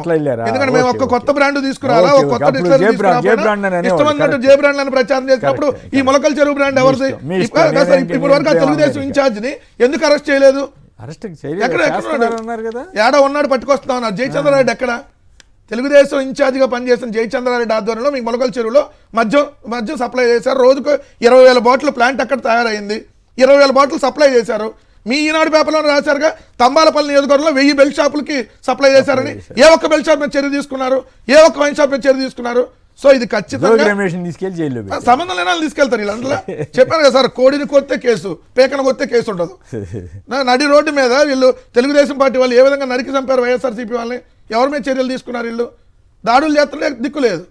ఎందుకంటే మేము ఒక కొత్త బ్రాండ్ తీసుకురాలా, ఒక కొత్త ఇష్టమన్నట్టు జే బ్రాండ్ అని ప్రచారం చేసినప్పుడు ఈ మొలకల చెరువు బ్రాండ్ ఎవరిది? ఇప్పటి వరకు తెలుగుదేశం ఇన్ఛార్జ్ ని ఎందుకు అరెస్ట్ చేయలేదు? అరెస్ట్ ఎక్కడ అన్నారు కదా. ఏడా ఉన్నాడు పట్టుకొస్తా ఉన్నారు. జయచంద్రారెడ్డి ఎక్కడ? తెలుగుదేశం ఇన్ఛార్జిగా పనిచేసిన జయచంద్రారెడ్డి ఆధ్వర్యంలో మీకు మొలకల చెరువులో మద్యం సప్లై చేశారు. రోజుకు 20,000 బాటిల్ ప్లాంట్ అక్కడ తయారైంది. 20,000 బాటిల్ సప్లై చేశారు. మీ ఈనాడు పేపర్లో రాశారుగా, తంబాలపల్లి నియోజకవర్గంలో 1000 బెల్ట్ షాపులకి సప్లై చేశారని. ఏ ఒక్క బెల్ట్ షాప్ మీద చర్య తీసుకున్నారు? ఏ ఒక్క వైన్ షాప్ మీద చర్య తీసుకున్నారు? సో ఇది ఖచ్చితంగా తీసుకెళ్లి జైల్లో సంబంధం లేని తీసుకెళ్తారు వీళ్ళంతా. చెప్పాను కదా సార్, కోడిని కొత్తే కేసు, పేకను కొత్తే కేసు ఉండదు. నడి రోడ్డు మీద వీళ్ళు తెలుగుదేశం పార్టీ వాళ్ళు ఏ విధంగా నరికి చంపారు వైఎస్ఆర్సీపీ వాళ్ళని, ఎవరి మీద చర్యలు తీసుకున్నారు? వీళ్ళు దాడులు చేస్తుంటే దిక్కు లేదు.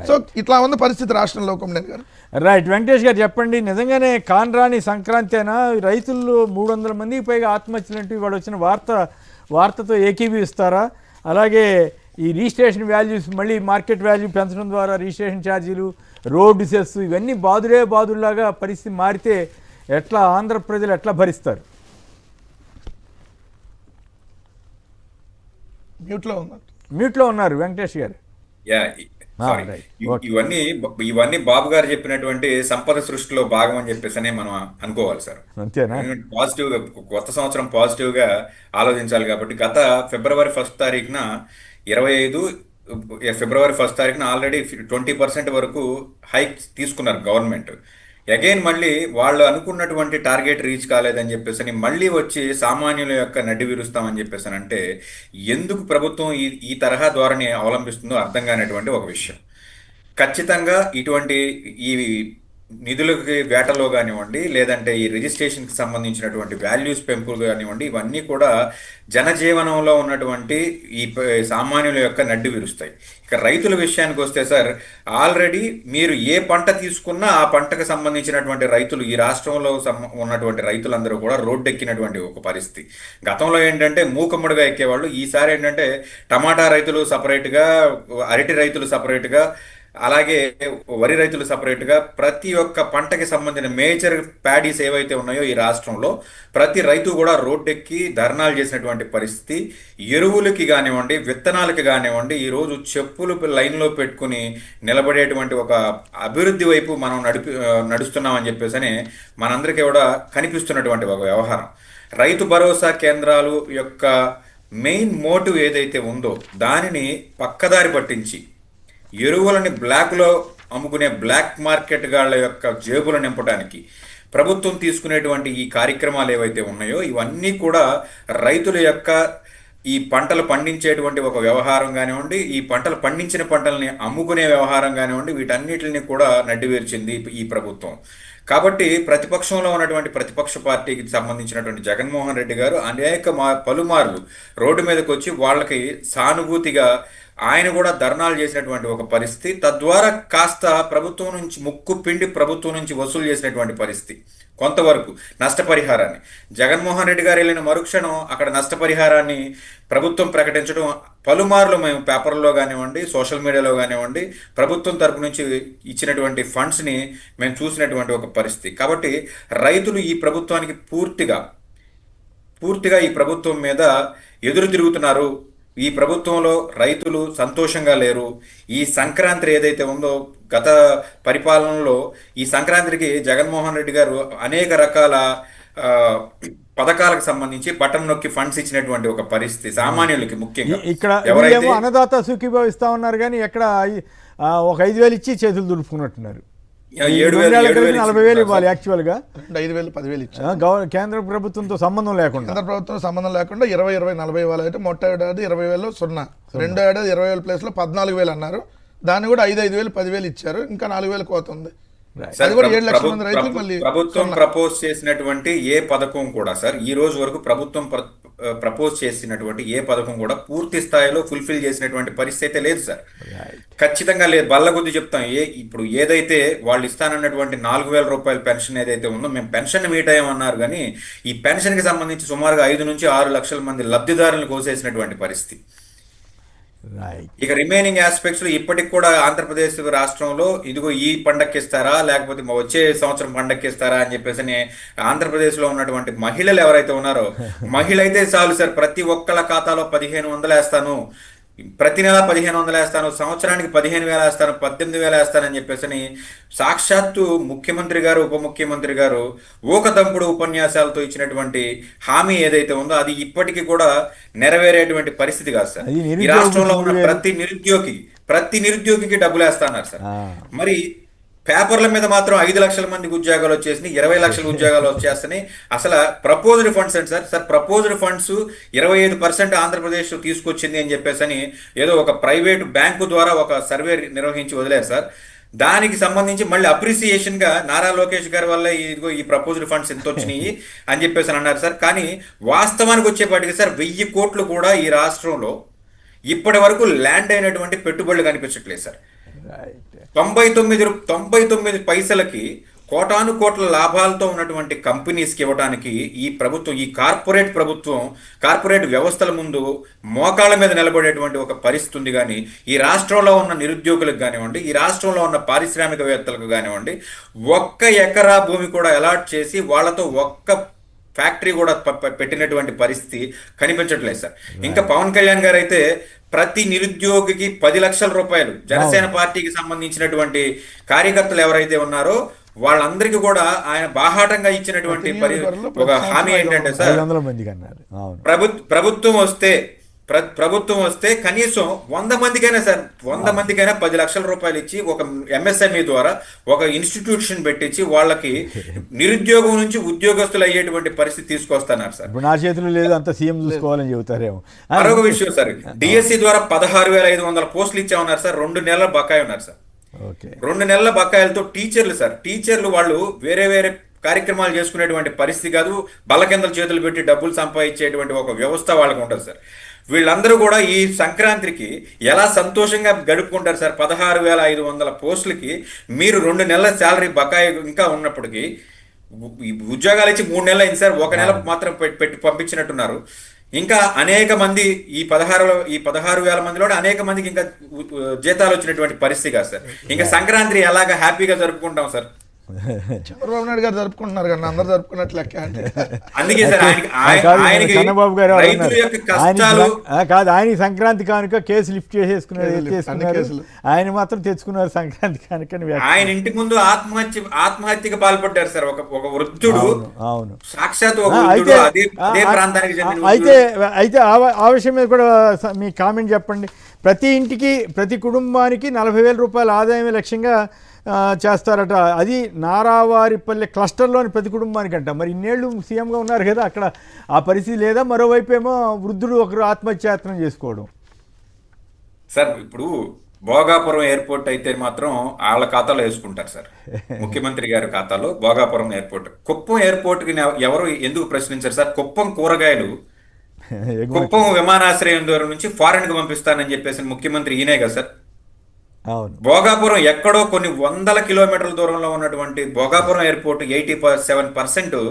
సో ఇట్లా ఉంది పరిస్థితి రాష్ట్రంలో. కొమ్మనేని గారు రైట్. వెంకటేష్ గారు చెప్పండి, నిజంగానే కాన్రాని సంక్రాంతి అయినా రైతులు 300 మందికి పైగా ఆత్మహత్యలంటూ ఇవాళ వచ్చిన వార్తతో ఏకీభవిస్తారా? అలాగే ఈ రిజిస్ట్రేషన్ వాల్యూస్ మళ్ళీ మార్కెట్ వాల్యూ పెంచడం ద్వారా రిజిస్ట్రేషన్ ఛార్జీలు, రోడ్డు సెస్ ఇవన్నీ బాదులాగా పరిస్థితి మారితే ఎట్లా ఆంధ్ర ప్రజలు ఎట్లా భరిస్తారు? మ్యూట్లో ఉన్నారు వెంకటేష్ గారు. ఇవన్నీ బాబు గారు చెప్పినటువంటి సంపద సృష్టిలో భాగం అని చెప్పేసి మనం అనుకోవాలి సార్. అంతేనా? పాజిటివ్ గా కొత్త సంవత్సరం పాజిటివ్ గా ఆలోచించాలి. కాబట్టి గత ఫిబ్రవరి 1 తారీఖున 25 ఫిబ్రవరి 1 తారీఖున ఆల్రెడీ 20% వరకు హైక్ తీసుకున్నారు గవర్నమెంట్. అగైన్ మళ్ళీ వాళ్ళు అనుకున్నటువంటి టార్గెట్ రీచ్ కాలేదని చెప్పేసి మళ్ళీ వచ్చి సామాన్యుల యొక్క నడ్డి విరుస్తామని చెప్పేసి అంటే ఎందుకు ప్రభుత్వం ఈ తరహా ధోరణి అవలంబిస్తుందో అర్థం కానటువంటి ఒక విషయం. ఖచ్చితంగా ఇటువంటి ఈ నిధులకి వేటలో కానివ్వండి, లేదంటే ఈ రిజిస్ట్రేషన్కి సంబంధించినటువంటి వాల్యూస్ పెంపులు కానివ్వండి, ఇవన్నీ కూడా జనజీవనంలో ఉన్నటువంటి ఈ సామాన్యుల యొక్క నడ్డి విరుస్తాయి. ఇక రైతుల విషయానికి వస్తే సార్, ఆల్రెడీ మీరు ఏ పంట తీసుకున్నా ఆ పంటకు సంబంధించినటువంటి రైతులు ఈ రాష్ట్రంలో ఉన్నటువంటి రైతులందరూ కూడా రోడ్డెక్కినటువంటి ఒక పరిస్థితి. గతంలో ఏంటంటే మూకమ్ముడుగా ఎక్కేవాళ్ళు, ఈసారి ఏంటంటే టమాటా రైతులు సపరేట్గా, అరటి రైతులు సపరేట్గా, అలాగే వరి రైతులు సపరేట్గా ప్రతి ఒక్క పంటకి సంబంధించిన మేజర్ ప్యాడీస్ ఏవైతే ఉన్నాయో ఈ రాష్ట్రంలో ప్రతి రైతు కూడా రోడ్డెక్కి ధర్నాలు చేసినటువంటి పరిస్థితి. ఎరువులకి కానివ్వండి, విత్తనాలకి కానివ్వండి, ఈరోజు చెప్పులు లైన్లో పెట్టుకుని నిలబడేటువంటి ఒక అభివృద్ధి వైపు మనం నడుస్తున్నామని చెప్పేసి మనందరికీ కూడా కనిపిస్తున్నటువంటి ఒక వ్యవహారం. రైతు భరోసా కేంద్రాలు యొక్క మెయిన్ మోటివ్ ఏదైతే ఉందో దానిని పక్కదారి పట్టించి ఎరువులని బ్లాక్లో అమ్ముకునే బ్లాక్ మార్కెట్ గాళ్ల యొక్క జేబులు నింపడానికి ప్రభుత్వం తీసుకునేటువంటి ఈ కార్యక్రమాలు ఏవైతే ఉన్నాయో ఇవన్నీ కూడా రైతుల యొక్క ఈ పంటలు పండించేటువంటి ఒక వ్యవహారం కానివ్వండి, ఈ పంటలు పండించిన పంటల్ని అమ్ముకునే వ్యవహారం కానివ్వండి, వీటన్నిటిని కూడా నడ్డివేర్చింది ఈ ప్రభుత్వం. కాబట్టి ప్రతిపక్షంలో ఉన్నటువంటి ప్రతిపక్ష పార్టీకి సంబంధించినటువంటి జగన్మోహన్ రెడ్డి గారు పలుమార్లు రోడ్డు మీదకి వచ్చి వాళ్ళకి సానుభూతిగా ఆయన కూడా ధర్నాలు చేసినటువంటి ఒక పరిస్థితి. తద్వారా కాస్త ప్రభుత్వం నుంచి ముక్కు పిండి ప్రభుత్వం నుంచి వసూలు చేసినటువంటి పరిస్థితి. కొంతవరకు నష్టపరిహారాన్ని జగన్మోహన్ రెడ్డి గారు వెళ్ళిన మరుక్షణం అక్కడ నష్టపరిహారాన్ని ప్రభుత్వం ప్రకటించడం పలుమార్లు మేము పేపర్లో కానివ్వండి, సోషల్ మీడియాలో కానివ్వండి ప్రభుత్వం తరపు నుంచి ఇచ్చినటువంటి ఫండ్స్ని మేము చూసినటువంటి ఒక పరిస్థితి. కాబట్టి రైతులు ఈ ప్రభుత్వానికి పూర్తిగా ఈ ప్రభుత్వం మీద ఎదురు తిరుగుతున్నారు. ఈ ప్రభుత్వంలో రైతులు సంతోషంగా లేరు. ఈ సంక్రాంతి ఏదైతే ఉందో గత పరిపాలనలో ఈ సంక్రాంతికి జగన్మోహన్ రెడ్డి గారు అనేక రకాల పథకాలకు సంబంధించి బటన్ నొక్కి ఫండ్స్ ఇచ్చినటువంటి ఒక పరిస్థితి సామాన్యులకి ముఖ్యంగా. ఇక్కడ ఎవరైతే అన్నదాత సుఖీభావ ఇస్తా ఉన్నారు కానీ ఎక్కడ ఒక 5,000 ఇచ్చి చేతులు దులుపుకున్నట్టున్నారు. 40,000 ఇవ్వాలి యాక్చువల్గా, 5,000 10,000 ఇచ్చారు. కేంద్ర ప్రభుత్వంతో సంబంధం లేకుండా 20, 20, 40 ఇవ్వాలి. అయితే మొట్ట ఏడాది 20,000 0, రెండో ఏడాది 20,000 ప్లేస్లో 14,000 అన్నారు. దాన్ని కూడా 5,000 10,000 ఇచ్చారు. ఇంకా 4,000 కోత ఉంది. ప్రభుత్వం ప్రపోజ్ చేసినటువంటి ఏ పథకం కూడా సార్ ఈ రోజు వరకు ప్రభుత్వం ప్రపోజ్ చేసినటువంటి ఏ పథకం కూడా పూర్తి స్థాయిలో ఫుల్ఫిల్ చేసినటువంటి పరిస్థితి అయితే లేదు సార్. ఖచ్చితంగా లేదు. బల్ల కొద్ది చెప్తాం. ఇప్పుడు ఏదైతే వాళ్ళు ఇస్తానన్నటువంటి 4,000 రూపాయల పెన్షన్ ఏదైతే ఉందో మేము పెన్షన్ మీట్ అయ్యామన్నారు కానీ ఈ పెన్షన్ కి సంబంధించి సుమారుగా 5 నుంచి 6 లక్షల మంది లబ్ధిదారులను కోసేసినటువంటి పరిస్థితి. ఇక రిమైనింగ్ ఆస్పెక్ట్స్ లో ఇప్పటికి కూడా ఆంధ్రప్రదేశ్ రాష్ట్రంలో ఇదిగో ఈ పండక్కిస్తారా లేకపోతే వచ్చే సంవత్సరం పండక్కిస్తారా అని చెప్పేసి ఆంధ్రప్రదేశ్ లో ఉన్నటువంటి మహిళలు ఎవరైతే ఉన్నారో మహిళ అయితే చాలు సార్ ప్రతి ఒక్కళ్ళ ఖాతాలో 1,500 వేస్తాను, ప్రతి నెల 1500 వేస్తాను, సంవత్సరానికి 15,000 వేస్తాను, 18,000 వేస్తానని చెప్పేసి సాక్షాత్తు ముఖ్యమంత్రి గారు, ఉప ముఖ్యమంత్రి గారు ఊకదంపుడు ఉపన్యాసాలతో ఇచ్చినటువంటి హామీ ఏదైతే ఉందో అది ఇప్పటికీ కూడా నెరవేరేటువంటి పరిస్థితి కాదు సార్. అది ఈ నిరుద్యోగ రాష్ట్రంలో ఉన్న వృత్తి ప్రతి నిరుద్యోగికి డబ్బులు వేస్తున్నారు సార్. ఆ. మరి పేపర్ల మీద మాత్రం 5 లక్షల మందికి ఉద్యోగాలు వచ్చేసినాయి, 20 లక్షల ఉద్యోగాలు వచ్చేస్తున్నాయి. అసలు ప్రపోజ్డ్ ఫండ్స్ అండి సార్. ప్రపోజ్డ్ ఫండ్స్ 25% ఆంధ్రప్రదేశ్ తీసుకొచ్చింది అని చెప్పేసి ఏదో ఒక ప్రైవేట్ బ్యాంకు ద్వారా ఒక సర్వే నిర్వహించి వదిలేరు సార్. దానికి సంబంధించి మళ్ళీ అప్రిసియేషన్ గా నారా లోకేష్ గారి వల్ల ఇదిగో ఈ ప్రపోజ్డ్ ఫండ్స్ ఎంత వచ్చినాయి అని చెప్పేసి అన్నారు సార్. కానీ వాస్తవానికి వచ్చేపాటికి సార్ 1000 కోట్లు కూడా ఈ రాష్ట్రంలో ఇప్పటి వరకు ల్యాండ్ అయినటువంటి పెట్టుబడులు కనిపించట్లేదు సార్. రైట్. 99 పైసలకి కోటాను కోట్ల లాభాలతో ఉన్నటువంటి కంపెనీస్కి ఇవ్వడానికి ఈ ప్రభుత్వం, ఈ కార్పొరేట్ వ్యవస్థల ముందు మోకాళ్ళ మీద నిలబడేటువంటి ఒక పరిస్థితి ఉంది. కానీ ఈ రాష్ట్రంలో ఉన్న నిరుద్యోగులకు కానివ్వండి, ఈ రాష్ట్రంలో ఉన్న పారిశ్రామికవేత్తలకు కానివ్వండి, 1 ఎకరా భూమి కూడా అలాట్ చేసి వాళ్ళతో ఒక్క ఫ్యాక్టరీ కూడా పెట్టినటువంటి పరిస్థితి కనిపించట్లేదు సార్. ఇంకా పవన్ కళ్యాణ్ గారు అయితే ప్రతి నిరుద్యోగికి 10 లక్షల రూపాయలు, జనసేన పార్టీకి సంబంధించినటువంటి కార్యకర్తలు ఎవరైతే ఉన్నారో వాళ్ళందరికీ కూడా ఆయన బాహాటంగా ఇచ్చినటువంటి ఒక హామీ ఏంటంటే సార్, 500 మందికి అన్నారు. అవును. ప్రభుత్వం వస్తే కనీసం 100 మందికైనా సార్, 100 మందికైనా 10 లక్షల రూపాయలు ఇచ్చి ఒక ఎంఎస్ఎంఈ ద్వారా ఒక ఇన్స్టిట్యూషన్ పెట్టించి వాళ్ళకి నిరుద్యోగం నుంచి ఉద్యోగస్తులు అయ్యేటువంటి పరిస్థితి తీసుకొస్తున్నారు సార్. ఇప్పుడు నా చేతులు లేదు, అంత సీఎం చూసుకోవాలని చెబుతారేమో. మరొక విషయం సార్, డిఎస్సి ద్వారా 16,500 పోస్టులు ఇచ్చామన్నారు సార్. 2 నెలల బకాయి ఉన్నారు సార్. ఓకే. 2 నెలల బకాయిలతో టీచర్లు వాళ్ళు వేరే కార్యక్రమాలు చేసుకునేటువంటి పరిస్థితి కాదు, బల్ల కింద చేతులు పెట్టి డబ్బులు సంపాదించేటువంటి ఒక వ్యవస్థ వాళ్ళకు ఉంటుంది సార్. వీళ్ళందరూ కూడా ఈ సంక్రాంతికి ఎలా సంతోషంగా గడుపుకుంటారు సార్? 16,500 పోస్టులకి మీరు 2 నెలల శాలరీ బకాయి ఇంకా ఉన్నప్పటికీ ఉద్యోగాలు ఇచ్చి 3 నెలలు అయింది సార్. 1 నెల మాత్రం పెట్టి పంపించినట్టున్నారు. ఇంకా అనేక మంది ఈ 16,000 మందిలో అనేక మందికి ఇంకా జీతాలు వచ్చినటువంటి పరిస్థితి కాదు సార్. ఇంకా సంక్రాంతి ఎలాగా హ్యాపీగా జరుపుకుంటాం సార్? చంద్రబాబు నాయుడు గారు జరుపుకుంటున్నారు కానీ అందరు జరుపుకున్నట్లు లెక్క అంటే. అందుకే సార్ చంద్రబాబు గారు రైతుల యొక్క కష్టాలు కాదు, ఆయన సంక్రాంతి కానుక కేసు లిఫ్ట్ చేసుకున్నారు, ఆయన మాత్రం తెచ్చుకున్నారు సంక్రాంతి కానుకని. ఆయన ఇంటి ముందు ఆత్మహత్యకు పాల్పడ్డారు సార్ ఒక వృద్ధుడు. అవును. సాక్షాత్ అదే ప్రాంతానికి చెందిన. అయితే ఆ విషయం మీద కూడా మీ కామెంట్ చెప్పండి. ప్రతి ఇంటికి, ప్రతి కుటుంబానికి 40,000 రూపాయల ఆదాయం లక్ష్యంగా చేస్తారట. అది నారావారిపల్లె క్లస్టర్లోని ప్రతి కుటుంబానికి అంట. మరి ఇన్నేళ్ళు సీఎంగా ఉన్నారు కదా, అక్కడ ఆ పరిస్థితి లేదా? మరోవైపు ఏమో వృద్ధుడు ఒకరు ఆత్మహత్యాయత్నం చేసుకోవడం. సార్ ఇప్పుడు భోగాపురం ఎయిర్పోర్ట్ అయితే మాత్రం వాళ్ళ ఖాతాలో వేసుకుంటారు సార్, ముఖ్యమంత్రి గారి ఖాతాలో భోగాపురం ఎయిర్పోర్ట్. కుప్పం ఎయిర్పోర్ట్కి ఎవరు ఎందుకు ప్రశ్నించారు సార్? కుప్పం కూరగాయలు కుప్పం విమానాశ్రయం ద్వారా నుంచి ఫారెన్ కు పంపిస్తానని చెప్పేసి ముఖ్యమంత్రి ఈయనే కదా సార్. భోగాపురం ఎక్కడో కొన్ని 100 కిలోమీటర్ల దూరంలో ఉన్నటువంటి భోగాపురం ఎయిర్పోర్ట్ 87%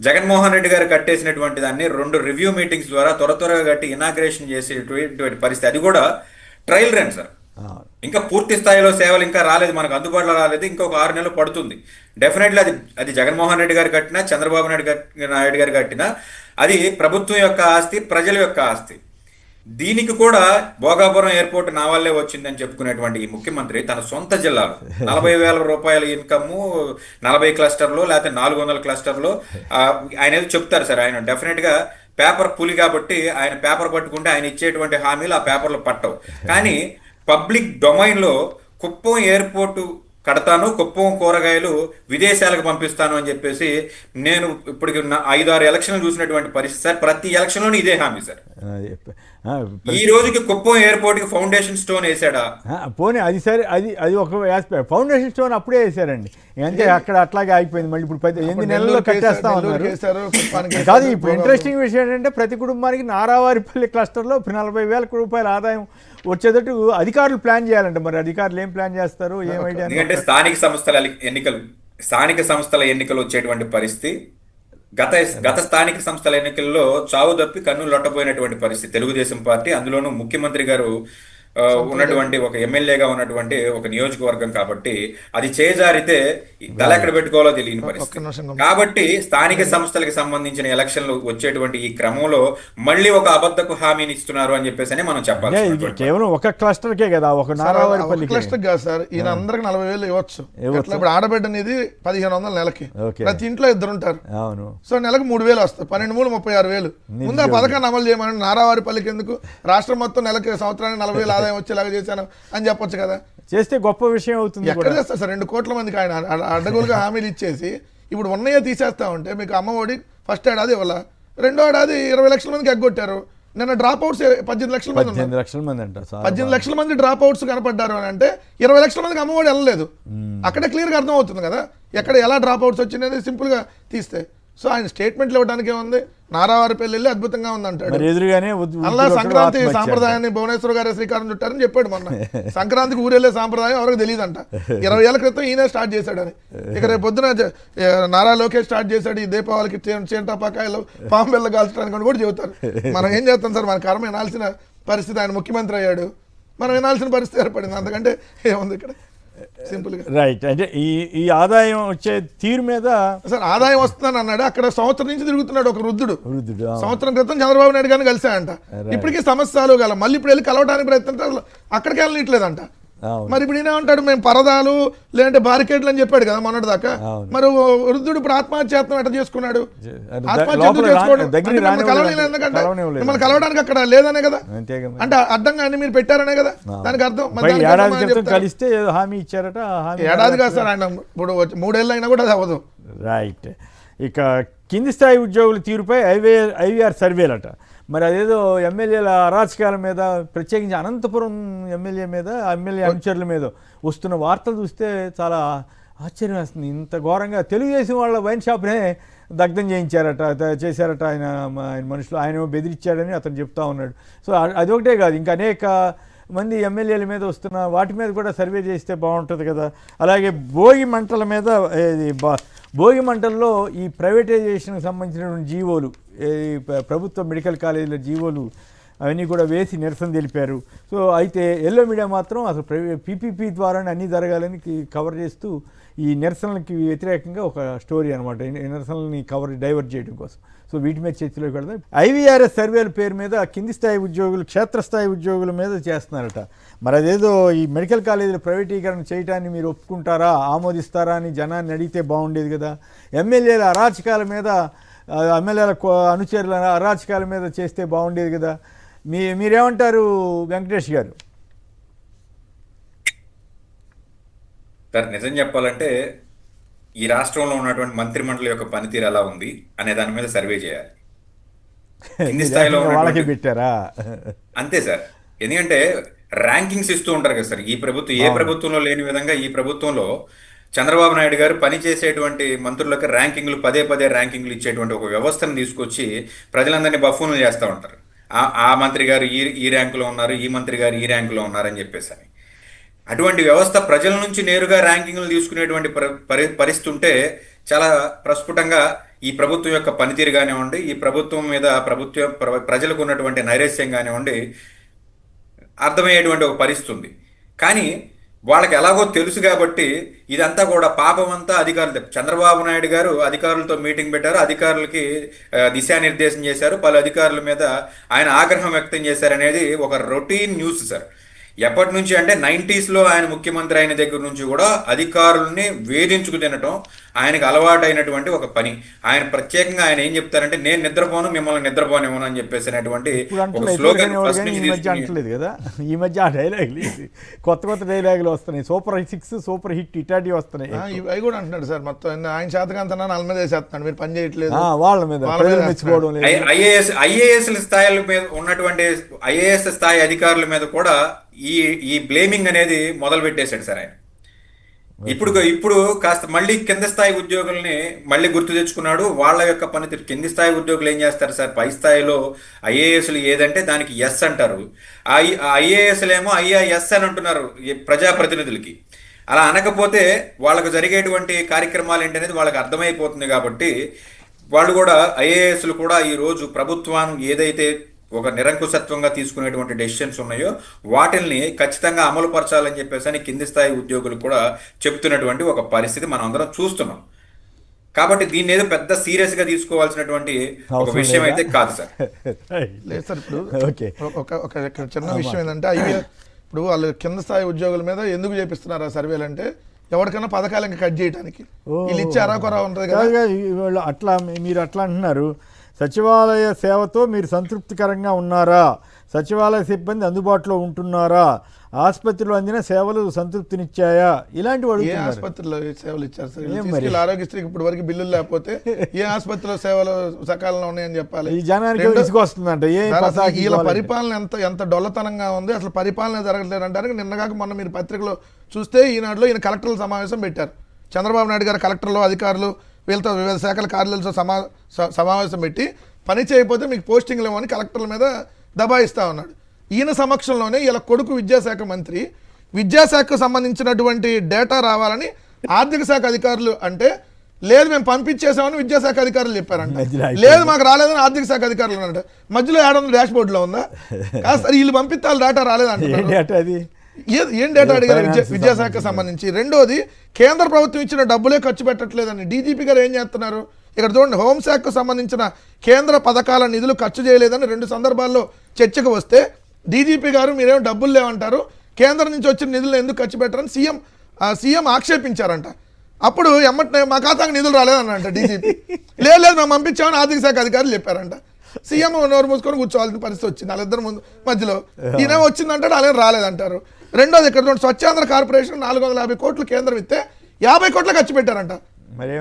జగన్మోహన్ రెడ్డి గారు కట్టేసినటువంటి దాన్ని 2 రివ్యూ మీటింగ్స్ ద్వారా త్వరగా కట్టి ఇనాగ్రేషన్ చేసేటువంటి పరిస్థితి. అది కూడా ట్రయల్ రన్ సార్. ఇంకా పూర్తి స్థాయిలో సేవలు ఇంకా రాలేదు, మనకు అందుబాటులో రాలేదు. ఇంకొక 6 నెలలు పడుతుంది. డెఫినెట్లీ అది జగన్మోహన్ రెడ్డి గారు కట్టినా, చంద్రబాబు నాయుడు గారు కట్టినా అది ప్రభుత్వం యొక్క ఆస్తి, ప్రజల యొక్క ఆస్తి. దీనికి కూడా భోగాపురం ఎయిర్పోర్ట్ నా వల్లే వచ్చిందని చెప్పుకునేటువంటి ఈ ముఖ్యమంత్రి తన సొంత జిల్లాలో 40,000 రూపాయల ఇన్కమ్ 40 క్లస్టర్లో లేకపోతే 400 క్లస్టర్లో ఆయన ఏదో చెప్తారు సార్. ఆయన డెఫినెట్ గా పేపర్ పులి కాబట్టి ఆయన పేపర్ పట్టుకుంటే ఆయన ఇచ్చేటువంటి హామీలు ఆ పేపర్లో పట్టవు. కానీ పబ్లిక్ డొమైన్లో కుప్పం ఎయిర్పోర్టు కడతాను, కుప్పం కూరగాయలు విదేశాలకు పంపిస్తాను అని చెప్పేసి నేను ఇప్పటికి 5-6 ఎలక్షన్లు చూసినటువంటి పరిస్థితి సార్. ప్రతి ఎలక్షన్లోనూ ఇదే హామీ సార్. ఈ రోజుకి కుప్పం ఎయిర్పోర్ట్ కి ఫౌండేషన్ స్టోన్ వేసాడా? పోనీ అది సరే, అది ఒక ఫౌండేషన్ స్టోన్ అప్పుడే వేసారండి. అంటే అక్కడ అట్లాగే ఆగిపోయింది. మళ్ళీ ఇప్పుడు 8 నెలల్లో కట్టేస్తా ఉన్నారు. కాదు, ఇప్పుడు ఇంట్రెస్టింగ్ విషయం ఏంటంటే ప్రతి కుటుంబానికి నారావారిపల్లి క్లస్టర్లో 40,000 రూపాయల ఆదాయం వచ్చేటట్టు అధికారులు ప్లాన్ చేయాలంటే మరి అధికారులు ఏం ప్లాన్ చేస్తారు, ఏం ఐడియా? ఎందుకంటే స్థానిక సంస్థల ఎన్నికలు వచ్చేటువంటి పరిస్థితి. గత స్థానిక సంస్థల ఎన్నికల్లో చావు తప్పి కన్ను లొట్టపోయినటువంటి పరిస్థితి తెలుగుదేశం పార్టీ. అందులోనూ ముఖ్యమంత్రి గారు ఉన్నటువంటి ఒక ఎమ్మెల్యేగా ఉన్నటువంటి ఒక నియోజకవర్గం కాబట్టి అది చేజారితే తల ఎక్కడ పెట్టుకోవాలో తెలియని పరిస్థితి. కాబట్టి స్థానిక సంస్థలకు సంబంధించిన ఎలక్షన్లు వచ్చేటువంటి ఈ క్రమంలో మళ్ళీ ఒక అబద్ధపు హామీని ఇస్తున్నారు అని చెప్పేసి మనం చెప్పాలి. కేవలం ఒక క్లస్టర్కే కదా, ఒక నారావారిపల్లి క్లస్టర్ కాదు సార్. ఈయన అందరికి 40,000 ఇవ్వచ్చు. ఇప్పుడు ఆడబిడ్డ అనేది 1,500 నెలకి, ప్రతి ఇంట్లో 2 ఉంటారు. అవును. సో నెలకు 3,000 వస్తాయి, 12,3 36,000. ముందు ఆ పథకాన్ని అమలు చేయమని, నారావారిపల్లికి ఎందుకు రాష్ట్రం మొత్తం నెలకి సంవత్సరానికి 40,000 ఆదాయం వచ్చేలాగా చేశాను అని చెప్పొచ్చు కదా. చేస్తే గొప్ప విషయం అవుతుంది. ఎక్కడ చేస్తారు సార్? 2 కోట్ల మందికి ఆయన అడ్డగోలుగా హామీలు ఇచ్చేసి ఇప్పుడు ఉన్నయే తీసేస్తా ఉంటే మీకు అమ్మఒడి ఫస్ట్ ఏడాది ఇవ్వాల, 2వ ఏడాది 20 లక్షల మందికి ఎగ్గొట్టారు. నిన్న డ్రాప్ అవుట్స్ 18 లక్షల మంది 18 లక్షల మంది డ్రాప్ అవుట్స్ కనపడ్డారు అని అంటే 20 లక్షల మందికి అమ్మఒడి వెళ్ళలేదు. అక్కడే క్లియర్గా అర్థం అవుతుంది కదా ఎక్కడ ఎలా డ్రాప్ అవుట్స్ వచ్చినది సింపుల్గా తీస్తే. సో ఆయన స్టేట్మెంట్లు ఇవ్వడానికి ఏముంది, నారావారిపల్లి వెళ్ళి అద్భుతంగా ఉందంటాడు. అలా సంక్రాంతి సాంప్రదాయాన్ని భువనేశ్వర్ గారు శ్రీకారం చుట్టారని చెప్పాడు మొన్న. సంక్రాంతికి ఊరెళ్ళే సాంప్రదాయం ఎవరికి తెలియదంట. 20 ఏళ్ల క్రితం ఈయన స్టార్ట్ చేశాడని. ఇక రేపు పొద్దున నారా లోకేష్ స్టార్ట్ చేశాడు ఈ దీపావళికి చేంటాపాకాయలు పాము బిళ్ళ కాల్చడానికి కూడా చెబుతారు. మనం ఏం చేస్తాం సార్? మన కర్మ వినాల్సిన పరిస్థితి. ఆయన ముఖ్యమంత్రి అయ్యాడు, మనం వినాల్సిన పరిస్థితి ఏర్పడింది. అంతకంటే ఏముంది ఇక్కడ? సింపుల్గా రైట్. అంటే ఈ ఆదాయం వచ్చే తీరు మీద సార్ ఆదాయం వస్తుందని అన్నాడు. అక్కడ సంవత్సరం నుంచి తిరుగుతున్నాడు ఒక వృద్ధుడు. సంవత్సరం క్రితం చంద్రబాబు నాయుడు గారిని కలిసాయంట. ఇప్పటికీ సమస్యలు గల మళ్ళీ ఇప్పుడు వెళ్ళి కలవడానికి ప్రయత్నం అక్కడికి వెళ్ళట్లేదంట. మరి ఇప్పుడు ఈయనేమంటాడు, మేము పరదాలు లేదంటే బారికేడ్లు అని చెప్పాడు కదా మొన్నటి దాకా. మరి వృద్ధుడు ఇప్పుడు ఆత్మహత్యాత్నం ఎట్లా చేసుకున్నాడు? ఆత్మహత్య చేసుకోవడం ఎందుకంటే మిమ్మల్ని కలవడానికి అక్కడ లేదనే కదా, అంటే అడ్డంగా అన్ని మీరు పెట్టారనే కదా దానికి అర్థం. హామీ ఇచ్చారట. ఏడాది కాదు సార్, ఆయన ఇప్పుడు 3 ఏళ్ళు అయినా కూడా అది అవ్వదు. రైట్. ఇక కింది స్థాయి ఉద్యోగుల తీరుపై ఐవీఆర్ సర్వేలట. మరి అదేదో ఎమ్మెల్యేల అరాచకాల మీద, ప్రత్యేకించి అనంతపురం ఎమ్మెల్యే మీద, ఎమ్మెల్యే అనుచరుల మీద వస్తున్న వార్తలు చూస్తే చాలా ఆశ్చర్యం వేస్తుంది. ఇంత ఘోరంగా తెలుగుదేశం వాళ్ళ వైన్ షాప్నే దగ్ధం చేశారట ఆయన మనుషులు. ఆయన బెదిరించాడని అతను చెప్తా ఉన్నాడు. సో అదొకటే కాదు, ఇంకా అనేక మంది ఎమ్మెల్యేల మీద వస్తున్న వాటి మీద కూడా సర్వే చేస్తే బాగుంటుంది కదా. అలాగే భోగి మంటల మీద, భోగి మంటల్లో ఈ ప్రైవేటైజేషన్కి సంబంధించినటువంటి జీవోలు, ప్రభుత్వ మెడికల్ కాలేజీల జీవోలు అవన్నీ కూడా వేసి నిరసన తెలిపారు. సో అయితే ఎల్లో మీడియా మాత్రం అసలు పీపీపీ ద్వారానే అన్నీ జరగాలని కవర్ చేస్తూ ఈ నిరసనలకి వ్యతిరేకంగా ఒక స్టోరీ అనమాట. నిరసనలని డైవర్ట్ చేయడం కోసం. సో వీటి మీద చర్చలోకి వెళ్దాం. ఐవీఆర్ఎస్ సర్వేల పేరు మీద కింది స్థాయి ఉద్యోగులు, క్షేత్రస్థాయి ఉద్యోగుల మీద చేస్తున్నారట. మరి అదేదో ఈ మెడికల్ కాలేజీల ప్రైవేటీకరణ చేయడాన్ని మీరు ఒప్పుకుంటారా, ఆమోదిస్తారా అని జనాన్ని అడిగితే బాగుండేది కదా. ఎమ్మెల్యేల అరాచకాల మీద, ఎమ్మెల్యేల అనుచరుల అరాచకాల మీద చేస్తే బాగుండేది కదా. మీరేమంటారు వెంకటేష్ గారు? సార్ నిజం చెప్పాలంటే ఈ రాష్ట్రంలో ఉన్నటువంటి మంత్రిమండలి యొక్క పనితీరు ఎలా ఉంది అనే దాని మీద సర్వే చేయాలి. కింది స్థాయిలో వాళ్ళకి పెట్టారా? అంతే సార్. ఎందుకంటే ర్యాంకింగ్స్ ఇస్తూ ఉంటారు కదా సార్. ఈ ప్రభుత్వం ఏ ప్రభుత్వంలో లేని విధంగా ఈ ప్రభుత్వంలో చంద్రబాబు నాయుడు గారు పనిచేసేటువంటి మంత్రులకు ర్యాంకింగ్లు పదే ర్యాంకింగ్లు ఇచ్చేటువంటి ఒక వ్యవస్థను తీసుకొచ్చి ప్రజలందరినీ బఫూన్లు చేస్తూ ఉంటారు. ఆ మంత్రి గారు ఈ ర్యాంకులో ఉన్నారు, ఈ మంత్రి గారు ఈ ర్యాంకులో ఉన్నారని చెప్పేసి. అటువంటి వ్యవస్థ ప్రజల నుంచి నేరుగా ర్యాంకింగ్లు తీసుకునేటువంటి పరిస్థితి ఉంటే చాలా ప్రస్ఫుటంగా ఈ ప్రభుత్వం యొక్క పనితీరు కానివ్వండి, ఈ ప్రభుత్వం మీద ప్రజలకు ఉన్నటువంటి నైరాశ్యం కానివ్వండి అర్థమయ్యేటువంటి ఒక పరిస్థితి ఉంది. కానీ వాళ్ళకి ఎలాగో తెలుసు కాబట్టి ఇదంతా కూడా పాపం అంతా అధికారులు. చంద్రబాబు నాయుడు గారు అధికారులతో మీటింగ్ పెట్టారు, అధికారులకి దిశానిర్దేశం చేశారు, పలు అధికారుల మీద ఆయన ఆగ్రహం వ్యక్తం చేశారనేది ఒక రొటీన్ న్యూస్ సార్. ఎప్పటి నుంచి అంటే 90s ఆయన ముఖ్యమంత్రి అయిన దగ్గర నుంచి కూడా అధికారుల్ని వేధించుకు తినటం ఆయనకు అలవాటైనటువంటి ఒక పని. ఆయన ప్రత్యేకంగా ఆయన ఏం చెప్తారంటే, నేను నిద్రపోను మిమ్మల్ని నిద్రపోనివ్వను అని చెప్పేసినటువంటి ఒక స్లోగన్ అంటలేదు కదా. ఈ మధ్య ఆ డైలాగులు, కొత్త డైలాగులు వస్తున్నాయి. సూపర్ 6, సూపర్ హిట్ ఇటాటి వస్తున్నాయి. అవి కూడా అంటున్నాడు సార్. మొత్తం ఆయన శాతకంతా వాళ్ళ మీద వేసేస్తున్నాడు, మీరు పని చేయట్లేదు వాళ్ళ మీద మెచ్చుకోవడం లేదు. ఐఏఎస్ స్థాయిల మీద ఉన్నటువంటి ఐఏఎస్ స్థాయి అధికారుల మీద కూడా ఈ బ్లేమింగ్ అనేది మొదలు పెట్టేశాడు సార్ ఆయన. ఇప్పుడు కాస్త మళ్ళీ కింద స్థాయి ఉద్యోగుల్ని మళ్ళీ గుర్తు తెచ్చుకున్నాడు. వాళ్ళ యొక్క పనితీరు. కింది స్థాయి ఉద్యోగులు ఏం చేస్తారు సార్, పై స్థాయిలో ఐఏఎస్లు ఏదంటే దానికి ఎస్ అంటారు. ఐఏఎస్లు ఏమో ఐఏఎస్ అని అంటున్నారు ప్రజాప్రతినిధులకి. అలా అనకపోతే వాళ్ళకు జరిగేటువంటి కార్యక్రమాలు ఏంటనేది వాళ్ళకి అర్థమైపోతుంది. కాబట్టి వాళ్ళు కూడా ఐఏఎస్లు కూడా ఈరోజు ప్రభుత్వం ఏదైతే ఒక నిరంకుశత్వంగా తీసుకునేటువంటి డెసిషన్స్ ఉన్నాయో వాటిల్ని ఖచ్చితంగా అమలు పరచాలని చెప్పేసి అని కింది స్థాయి ఉద్యోగులు కూడా చెప్తున్నటువంటి ఒక పరిస్థితి మనం అందరం చూస్తున్నాం. కాబట్టి దీన్ని ఏదో పెద్ద సీరియస్ గా తీసుకోవాల్సినటువంటి ఒక విషయం అయితే కాదు సార్. లేదు సార్, ఇప్పుడు ఓకే, ఒక చిన్న విషయం ఏంటంటే ఇప్పుడు వాళ్ళు కింద స్థాయి ఉద్యోగుల మీద ఎందుకు చేపిస్తున్నారు ఆ సర్వేలు అంటే ఎవరికైనా పథకాలు ఇంకా కట్ చేయడానికి. వీళ్ళు ఇచ్చే అరాకొరా ఉంటుంది కదా. ఇవాళ అట్లా మీరు అట్లా అంటున్నారు. సచివాలయ సేవతో మీరు సంతృప్తికరంగా ఉన్నారా? సచివాలయ సిబ్బంది అందుబాటులో ఉంటున్నారా? ఆసుపత్రిలో అందిన సేవలు సంతృప్తినిచ్చాయా? ఇలాంటివి ఏ ఆసుపత్రిలో సేవలు ఇచ్చారు సార్? ఆరోగ్యశ్రీకి ఇప్పుడు వరకు బిల్లులు లేకపోతే ఏ ఆసుపత్రిలో సేవలు సకాలంలో ఉన్నాయని చెప్పాలి. ఈ జనానికి తీసుకొస్తుందంట. వీళ్ళ పరిపాలన ఎంత డొల్లతనంగా ఉంది, అసలు పరిపాలన జరగట్లేదు అంటారు. నిన్నగాక మొన్న మీరు పత్రికలో చూస్తే ఈనాడులో ఈయన కలెక్టర్ల సమావేశం పెట్టారు. చంద్రబాబు నాయుడు గారు కలెక్టర్లు అధికారులు వీళ్ళతో వివిధ శాఖల కార్యాలయాలతో సమావేశం పెట్టి పని చేయకపోతే మీకు పోస్టింగ్లు ఇవ్వమని కలెక్టర్ల మీద దబాయిస్తా ఉన్నాడు. ఈయన సమక్షంలోనే ఇలా కొడుకు విద్యాశాఖ మంత్రి విద్యాశాఖకు సంబంధించినటువంటి డేటా రావాలని ఆర్థిక శాఖ అధికారులు అంటే లేదు మేము పంపించేసామని విద్యాశాఖ అధికారులు చెప్పారంట. లేదు మాకు రాలేదని ఆర్థిక శాఖ అధికారులు అంటే మధ్యలో 700 డాష్ బోర్డులో ఉందా? కాదు వీళ్ళు పంపిస్తే డేటా రాలేదంటారు. ఏం డేటా అడిగారు విద్యాశాఖకు సంబంధించి? రెండోది కేంద్ర ప్రభుత్వం ఇచ్చిన డబ్బులే ఖర్చు పెట్టట్లేదని డీజీపీ గారు ఏం చేస్తున్నారు? ఇక్కడ చూడండి, హోంశాఖకు సంబంధించిన కేంద్ర పథకాల నిధులు ఖర్చు చేయలేదని 2 సందర్భాల్లో చర్చకు వస్తే డీజీపీ గారు మీరేమో డబ్బులు లేవంటారు, కేంద్రం నుంచి వచ్చిన నిధులు ఎందుకు ఖర్చు పెట్టరని సీఎం ఆక్షేపించారంట. అప్పుడు ఎమ్మటే మా ఖాతాకు నిధులు రాలేదన్నంట డీజీపీ. లేదు మేము పంపించామని ఆర్థిక శాఖ అధికారులు చెప్పారంట. సీఎం నోరు మూసుకొని కూర్చోవాల్సిన పరిస్థితి వచ్చింది వాళ్ళిద్దరు ముందు మధ్యలో. ఈయన వచ్చిందంటాడు, అలాగే రాలేదంటారు. రెండోది ఇక్కడ చూడండి, స్వచ్ఛాంధ్ర కార్పొరేషన్ 450 కోట్లు కేంద్రం ఇస్తే 50 కోట్లు ఖర్చు పెట్టారంట.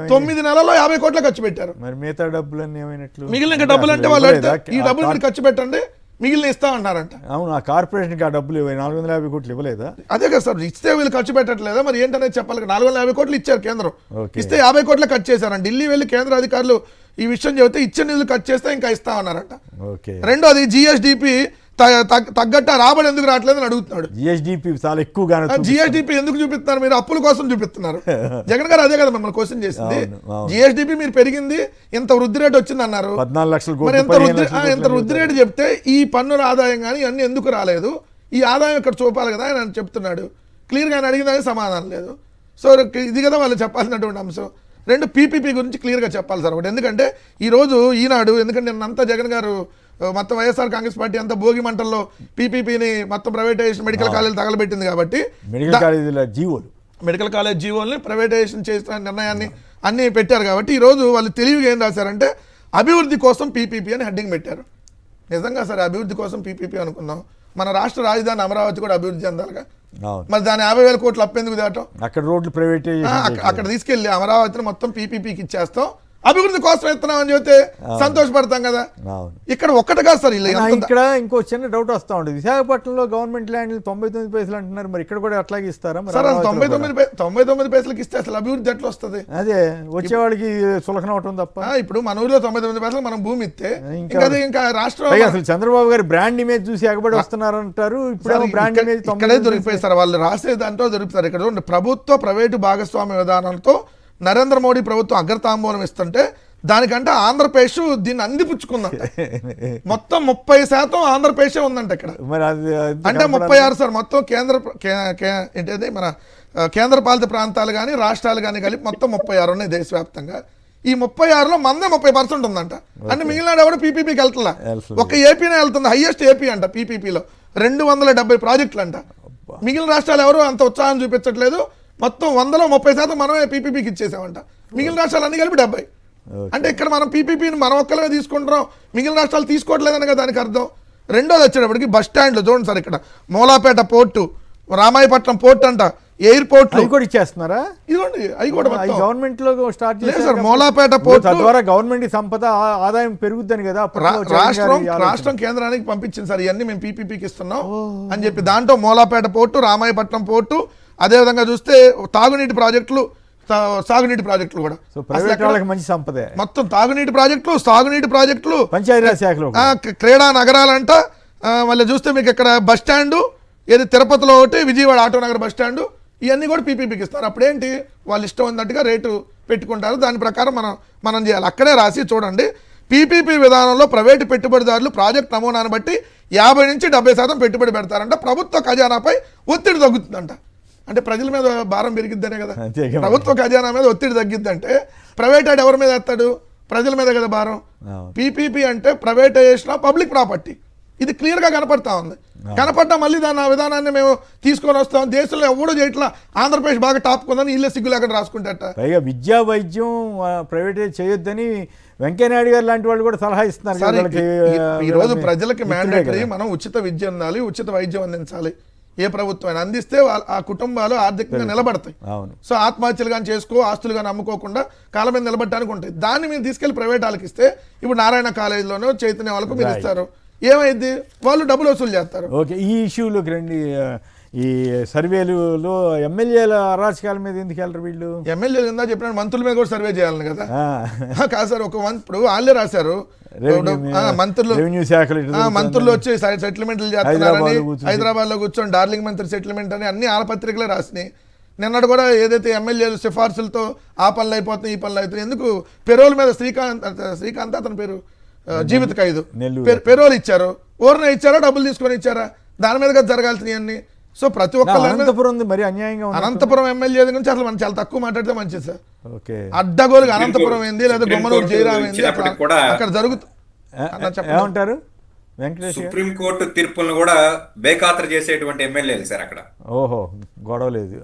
9 నెలల్లో 50 కోట్లు ఖర్చు పెట్టారు. మరి మిగతా డబ్బులన్నీ ఏమైనట్లు? మిగిలిన డబ్బులు అంటే వాళ్ళు ఈ డబ్బులు మీరు ఖర్చు పెట్టండి మిగిలిన ఇస్తామంటారంట. అవును, ఆ కార్పొరేషన్కి ఆ డబ్బులు 450 కోట్లు ఇవ్వలేదా? అదే కదా సార్, ఇస్తే వీళ్ళు ఖర్చు పెట్టట్లేదా? మరి ఏంటనేది చెప్పాలి. 450 కోట్లు ఇచ్చారు కేంద్రం, ఇస్తే 50 కోట్లు ఖర్చు చేశారంట. ఢిల్లీ వెళ్ళి కేంద్ర అధికారులు ఈ విషయం చెబితే ఇచ్చే నిధులు ఖర్చు చేస్తే ఇంకా ఇస్తామన్నారంట. రెండోది జిఎస్డిపి తగ్గట్టు రాబడి ఎందుకు రావట్లేదు అని అడుగుతున్నాడు. జిఎస్డిపి చాలా ఎక్కువగా జిఎస్డిపి ఎందుకు చూపిస్తున్నారు? మీరు అప్పుల కోసం చూపిస్తున్నారు. జగన్ గారు అదే కదా మిమ్మల్ని క్వశ్చన్ చేసింది. జిఎస్డిపి మీరు పెరిగింది, ఇంత వృద్ధి రేటు వచ్చింది అన్నారు. 14 లక్షలు. మరి ఎంత వృద్ధి రేటు చెప్తే ఈ పన్నుల ఆదాయం కానీ ఇవన్నీ ఎందుకు రాలేదు? ఈ ఆదాయం ఇక్కడ చూపాలి కదా అని చెప్తున్నాడు. క్లియర్గా ఆయన అడిగిన సమాధానం లేదు. సో ఇది కదా వాళ్ళు చెప్పాల్సినటువంటి అంశం. రెండు, పీపీపీ గురించి క్లియర్గా చెప్పాలి సార్ ఒకటి. ఎందుకంటే ఈరోజు ఈనాడు, ఎందుకంటే నిన్నంతా జగన్ గారు మొత్తం వైఎస్ఆర్ కాంగ్రెస్ పార్టీ అంతా భోగి మంటల్లో పీపీపీని మొత్తం ప్రైవేటైజేషన్ మెడికల్ కాలేజీలు తగలబెట్టింది కాబట్టి మెడికల్ కాలేజ్ జీవోల్ని ప్రైవేటైజేషన్ చేసిన నిర్ణయాన్ని అన్నీ పెట్టారు కాబట్టి ఈరోజు వాళ్ళు తెలివిగా ఏం రాశారంటే అభివృద్ధి కోసం పీపీపీ అని హెడ్డింగ్ పెట్టారు. నిజంగా సరే అభివృద్ధి కోసం పీపీపీ అనుకుందాం, మన రాష్ట్ర రాజధాని అమరావతి కూడా అభివృద్ధి చెందాలిగా. మరి దాని 50,000 కోట్లు అప్పెందుకు దాటం? అక్కడ రోడ్లు ప్రైవేటైజేషన్ అక్కడ తీసుకెళ్లి అమరావతిని మొత్తం పీపీపీకి ఇచ్చేస్తాం, అభివృద్ధి కోసం ఇస్తున్నాం అని చెప్తే సంతోషపడతాం కదా. ఇక్కడ ఒక్కటి కాదు సార్. ఇక్కడ ఇంకో చిన్న డౌట్ వస్తా ఉంటుంది. విశాఖపట్నంలో గవర్నమెంట్ ల్యాండ్ 99 పైసలు అంటున్నారు, మరి ఇక్కడ కూడా అట్లాగే ఇస్తారా? సార్ 99 పైసలకి ఇస్తే అసలు అభివృద్ధి ఎట్లా వస్తుంది? అదే వచ్చేవాడికి సులకన అవటం తప్ప. ఇప్పుడు మన ఊరిలో 99 పైసలు మనం భూమి ఇస్తే ఇంకా రాష్ట్రం అసలు చంద్రబాబు గారి బ్రాండ్ ఇమేజ్ చూసి ఎగబడి వస్తున్నారు అంటారు. ఇప్పుడు బ్రాండ్ ఇమేజ్ ఇక్కడే దొరికిపోయి సార్, వాళ్ళు రాసే దాంట్లో దొరుకుతారు. ఇక్కడ ప్రభుత్వ ప్రైవేటు భాగస్వామ్య విధానంతో నరేంద్ర మోడీ ప్రభుత్వం అగ్రతాంబూలం ఇస్తుంటే దానికంటే ఆంధ్రప్రదేశ్ దీన్ని అందిపుచ్చుకుందంట. మొత్తం 30% ఆంధ్రప్రదేశే ఉందంట ఇక్కడ. అంటే 36 సార్ మొత్తం ఏంటంటే మన కేంద్ర పాలిత ప్రాంతాలు కానీ రాష్ట్రాలు కానీ కలిపి మొత్తం 36 ఉన్నాయి దేశవ్యాప్తంగా. ఈ 36లో మందే 30% ఉందంట. అంటే మిగిలిన ఎవరు పీపీపీకి వెళ్తుందా? ఒక ఏపీనే వెళ్తుంది, హైయెస్ట్ ఏపీ అంట పీపీపీలో 270 ప్రాజెక్టులు అంట. మిగిలిన రాష్ట్రాలు ఎవరు అంత ఉత్సాహం చూపించట్లేదు. మొత్తం 100లో 30% మనమే పీపీపీకి ఇచ్చేసామంట. మిగిలిన రాష్ట్రాలు అన్ని కలిపి 70. అంటే ఇక్కడ మనం పీపీపీని మనం ఒక్కలమే తీసుకుంటున్నాం, మిగిలిన రాష్ట్రాలు తీసుకోవట్లేదని కదా దానికి అర్థం. రెండోది వచ్చేటప్పటికి బస్ స్టాండ్లు చూడండి సార్, ఇక్కడ మూలాపేట పోర్టు, రామాయపట్నం పోర్ట్ అంట, ఎయిర్పోర్ట్లు కూడా ఇచ్చేస్తున్నారా? ఇదిగోండి అవి కూడా గవర్నమెంట్ లో స్టార్ట్ చేశారు సార్. మూలాపేట పోర్ట్ ద్వారా గవర్నమెంట్ సంపద ఆదాయం పెరుగుద్దని కదా రాష్ట్రం కేంద్రానికి పంపించింది సార్. ఇవన్నీ మేము పీపీపీకి ఇస్తున్నాం అని చెప్పి దాంట్లో మూలాపేట పోర్టు, రామాయపట్నం పోర్టు, అదేవిధంగా చూస్తే తాగునీటి ప్రాజెక్టులు, సాగునీటి ప్రాజెక్టులు కూడా మంచి సంపద. మొత్తం తాగునీటి ప్రాజెక్టులు, సాగునీటి ప్రాజెక్టులు, పంచాయతీరాజ్ శాఖలో క్రీడా నగరాలంట. మళ్ళీ చూస్తే మీకు ఇక్కడ బస్ స్టాండు ఏది తిరుపతిలో ఒకటి, విజయవాడ ఆటోనగర్ బస్ స్టాండు, ఇవన్నీ కూడా పీపీపీకి ఇస్తారు. అప్పుడేంటి వాళ్ళు ఇష్టం ఉన్నట్టుగా రేటు పెట్టుకుంటారు, దాని ప్రకారం మనం చేయాలి. అక్కడే రాసి చూడండి పీపీపీ విధానంలో ప్రైవేటు పెట్టుబడిదారులు ప్రాజెక్ట్ నమూనాను బట్టి 50 నుంచి 70% పెట్టుబడి పెడతారంట. ప్రభుత్వ ఖజానాపై ఒత్తిడి తగ్గుతుందంట. అంటే ప్రజల మీద భారం పెరిగిద్దనే కదా. అంతేగా. ప్రభుత్వ ఖజానా మీద ఒత్తిడి తగ్గిద్దంటే ప్రైవేట్ ఆడు ఎవరి మీద వేస్తాడు? ప్రజల మీద కదా భారం. పీపీపీ అంటే ప్రైవేటైజేషన్ ఆఫ్ పబ్లిక్ ప్రాపర్టీ. ఇది క్లియర్గా కనపడతా ఉంది. కనపడ్డా మళ్ళీ దాని ఆ విధానాన్ని మేము తీసుకొని వస్తాం. దేశంలో ఎవడో చేయట్లా, ఆంధ్రప్రదేశ్ బాగా టాప్ కొందని ఇల్లే సిగ్గులు అక్కడ రాసుకుంటాట. పైగా విద్యా వైద్యం ప్రైవేటైజ్ చేయొద్దని వెంకయ్యనాయుడు గారు లాంటి వాళ్ళు కూడా సలహా ఇస్తున్నారు. సరే, వాళ్ళకి, ఈ రోజు ప్రజలకి మిత్రులే మ్యాండేటరీ కదా. మనం ఉచిత విద్య అందాలి, ఉచిత వైద్యం అందించాలి. ఏ ప్రభుత్వం అయినా అందిస్తే ఆ కుటుంబాలు ఆర్థికంగా నిలబడతాయి. అవును. సో ఆత్మహత్యలు కానీ చేసుకో, ఆస్తులు కానీ అమ్ముకోకుండా కాలం మీద నిలబడటానికి ఉంటాయి. దాన్ని మీరు తీసుకెళ్లి ప్రైవేట్ వాళ్ళకి ఇస్తే, ఇప్పుడు నారాయణ కాలేజీలోనో చైతన్య వాళ్ళకు మీరు ఇస్తారు, ఏమైంది? వాళ్ళు డబ్బులు వసూలు చేస్తారు. ఓకే, ఈ ఇష్యూలోకి రండి. ఈ సర్వేలులో ఎమ్మెల్యేల అరాచకాల మీద ఎందుకు వెళ్ళరు వీళ్ళు? ఎమ్మెల్యేలు ఇందా చెప్పినట్టు మంత్రుల మీద కూడా సర్వే చేయాలని కదా. ఆ. కాదు సార్, ఇప్పుడు వాళ్ళే రాశారు మంత్రులు వచ్చి సెటిల్మెంట్లు చేస్తున్నారని హైదరాబాద్ లో కూర్చొని డార్లింగ్ మంత్రి సెటిల్మెంట్ అని అన్ని ఆలపత్రికలే రాసినాయి. నిన్నటి కూడా ఏదైతే ఎమ్మెల్యేలు సిఫార్సులతో ఆ పనులు అయిపోతున్నాయి, ఈ పనులు అవుతున్నాయి. ఎందుకు పెరోల్ మీద శ్రీకాంత్ అతని పేరు జీవిత ఖైదు పెరోల్ ఇచ్చారు, ఓర్నే ఇచ్చారా, డబ్బులు తీసుకొని ఇచ్చారా? దాని మీద జరగాల్సినవన్నీ. సో ప్రతి ఒక్కరు మరి అన్యాయంగా అనంతపురం ఎమ్మెల్యే గురించి అసలు మనం చాలా తక్కువ మాట్లాడితే మంచిది సార్. ఓకే, అడ్డగోలుగా అనంతపురం ఏంది లేదా గుమ్మనూరు జయరాం ఏంది అక్కడ జరుగుతుంది. ఏమంటారు వెంకటేష్? సుప్రీంకోర్టు తీర్పులను కూడా బేఖాతరు చేసేటువంటి ఎమ్మెల్యేలు సార్ అక్కడ. ఓహో, గొడవ లేదు.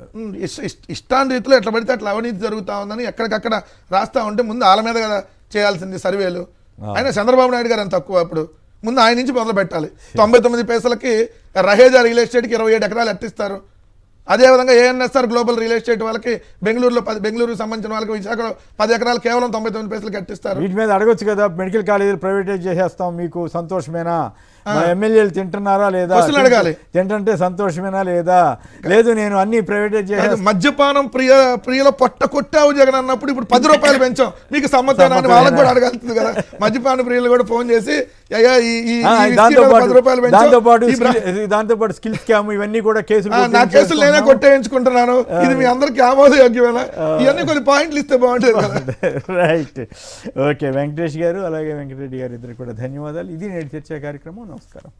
ఇష్టాన్ రీతిలో ఎట్లా పడితే అట్లా అవినీతి జరుగుతా ఉందని ఎక్కడికక్కడ రాస్తా ఉంటే ముందు వాళ్ళ మీద కదా చేయాల్సింది సర్వేలు. అయినా చంద్రబాబు నాయుడు గారు అంత తక్కువ, అప్పుడు ముందు ఆయన నుంచి మొదలు పెట్టాలి. 99 పైసలకి రహేజా రియల్ ఎస్టేట్కి 27 ఎకరాలు ఎట్టిస్తారు. అదేవిధంగా ఏఎన్ఎస్ఆర్ గ్లోబల్ రియల్ ఎస్టేట్ వాళ్ళకి బెంగళూరుకి సంబంధించిన వాళ్ళకి విశాఖలో 10 ఎకరాలు కేవలం 99 పైసలకి ఎట్టిస్తారు. వీటి మీద అడగొచ్చు కదా, మెడికల్ కాలేజీలు ప్రైవేటైజ్ చేసేస్తాం, మీకు సంతోషమేనా? ఎమ్మెల్యేలు తింటున్నారా లేదా? అడగాలి. తింటుంటే సంతోషమేనా లేదా? లేదు, నేను అన్ని ప్రైవేటైజ్ చేసి మద్యపానం ప్రియుల పొట్ట కొట్టావు జగన్ అన్నప్పుడు ఇప్పుడు 10 రూపాయలు పెంచాం, మీకు సమ్మతమేనా అని వాళ్ళకి కూడా అడగాల్సింది కదా. మద్యపాన ప్రియులు కూడా ఫోన్ చేసి అయ్యా దాంతో 10 రూపాయలు దాంతో పాటు స్కిల్ స్కామ్ ఇవన్నీ కూడా కేసులు, నా కేసులు నేనే కొట్టేయించుకుంటున్నాను, ఇది మీ అందరికి ఆమోదయోగ్యమేనా? ఇవన్నీ కొన్ని పాయింట్లు ఇస్తే బాగుంటుంది కదా. రైట్. ఓకే, వెంకటేష్ గారు అలాగే వెంకటరెడ్డి గారు ఇద్దరు కూడా ధన్యవాదాలు. ఇది నేటి చర్చా కార్యక్రమం. నమస్కారం.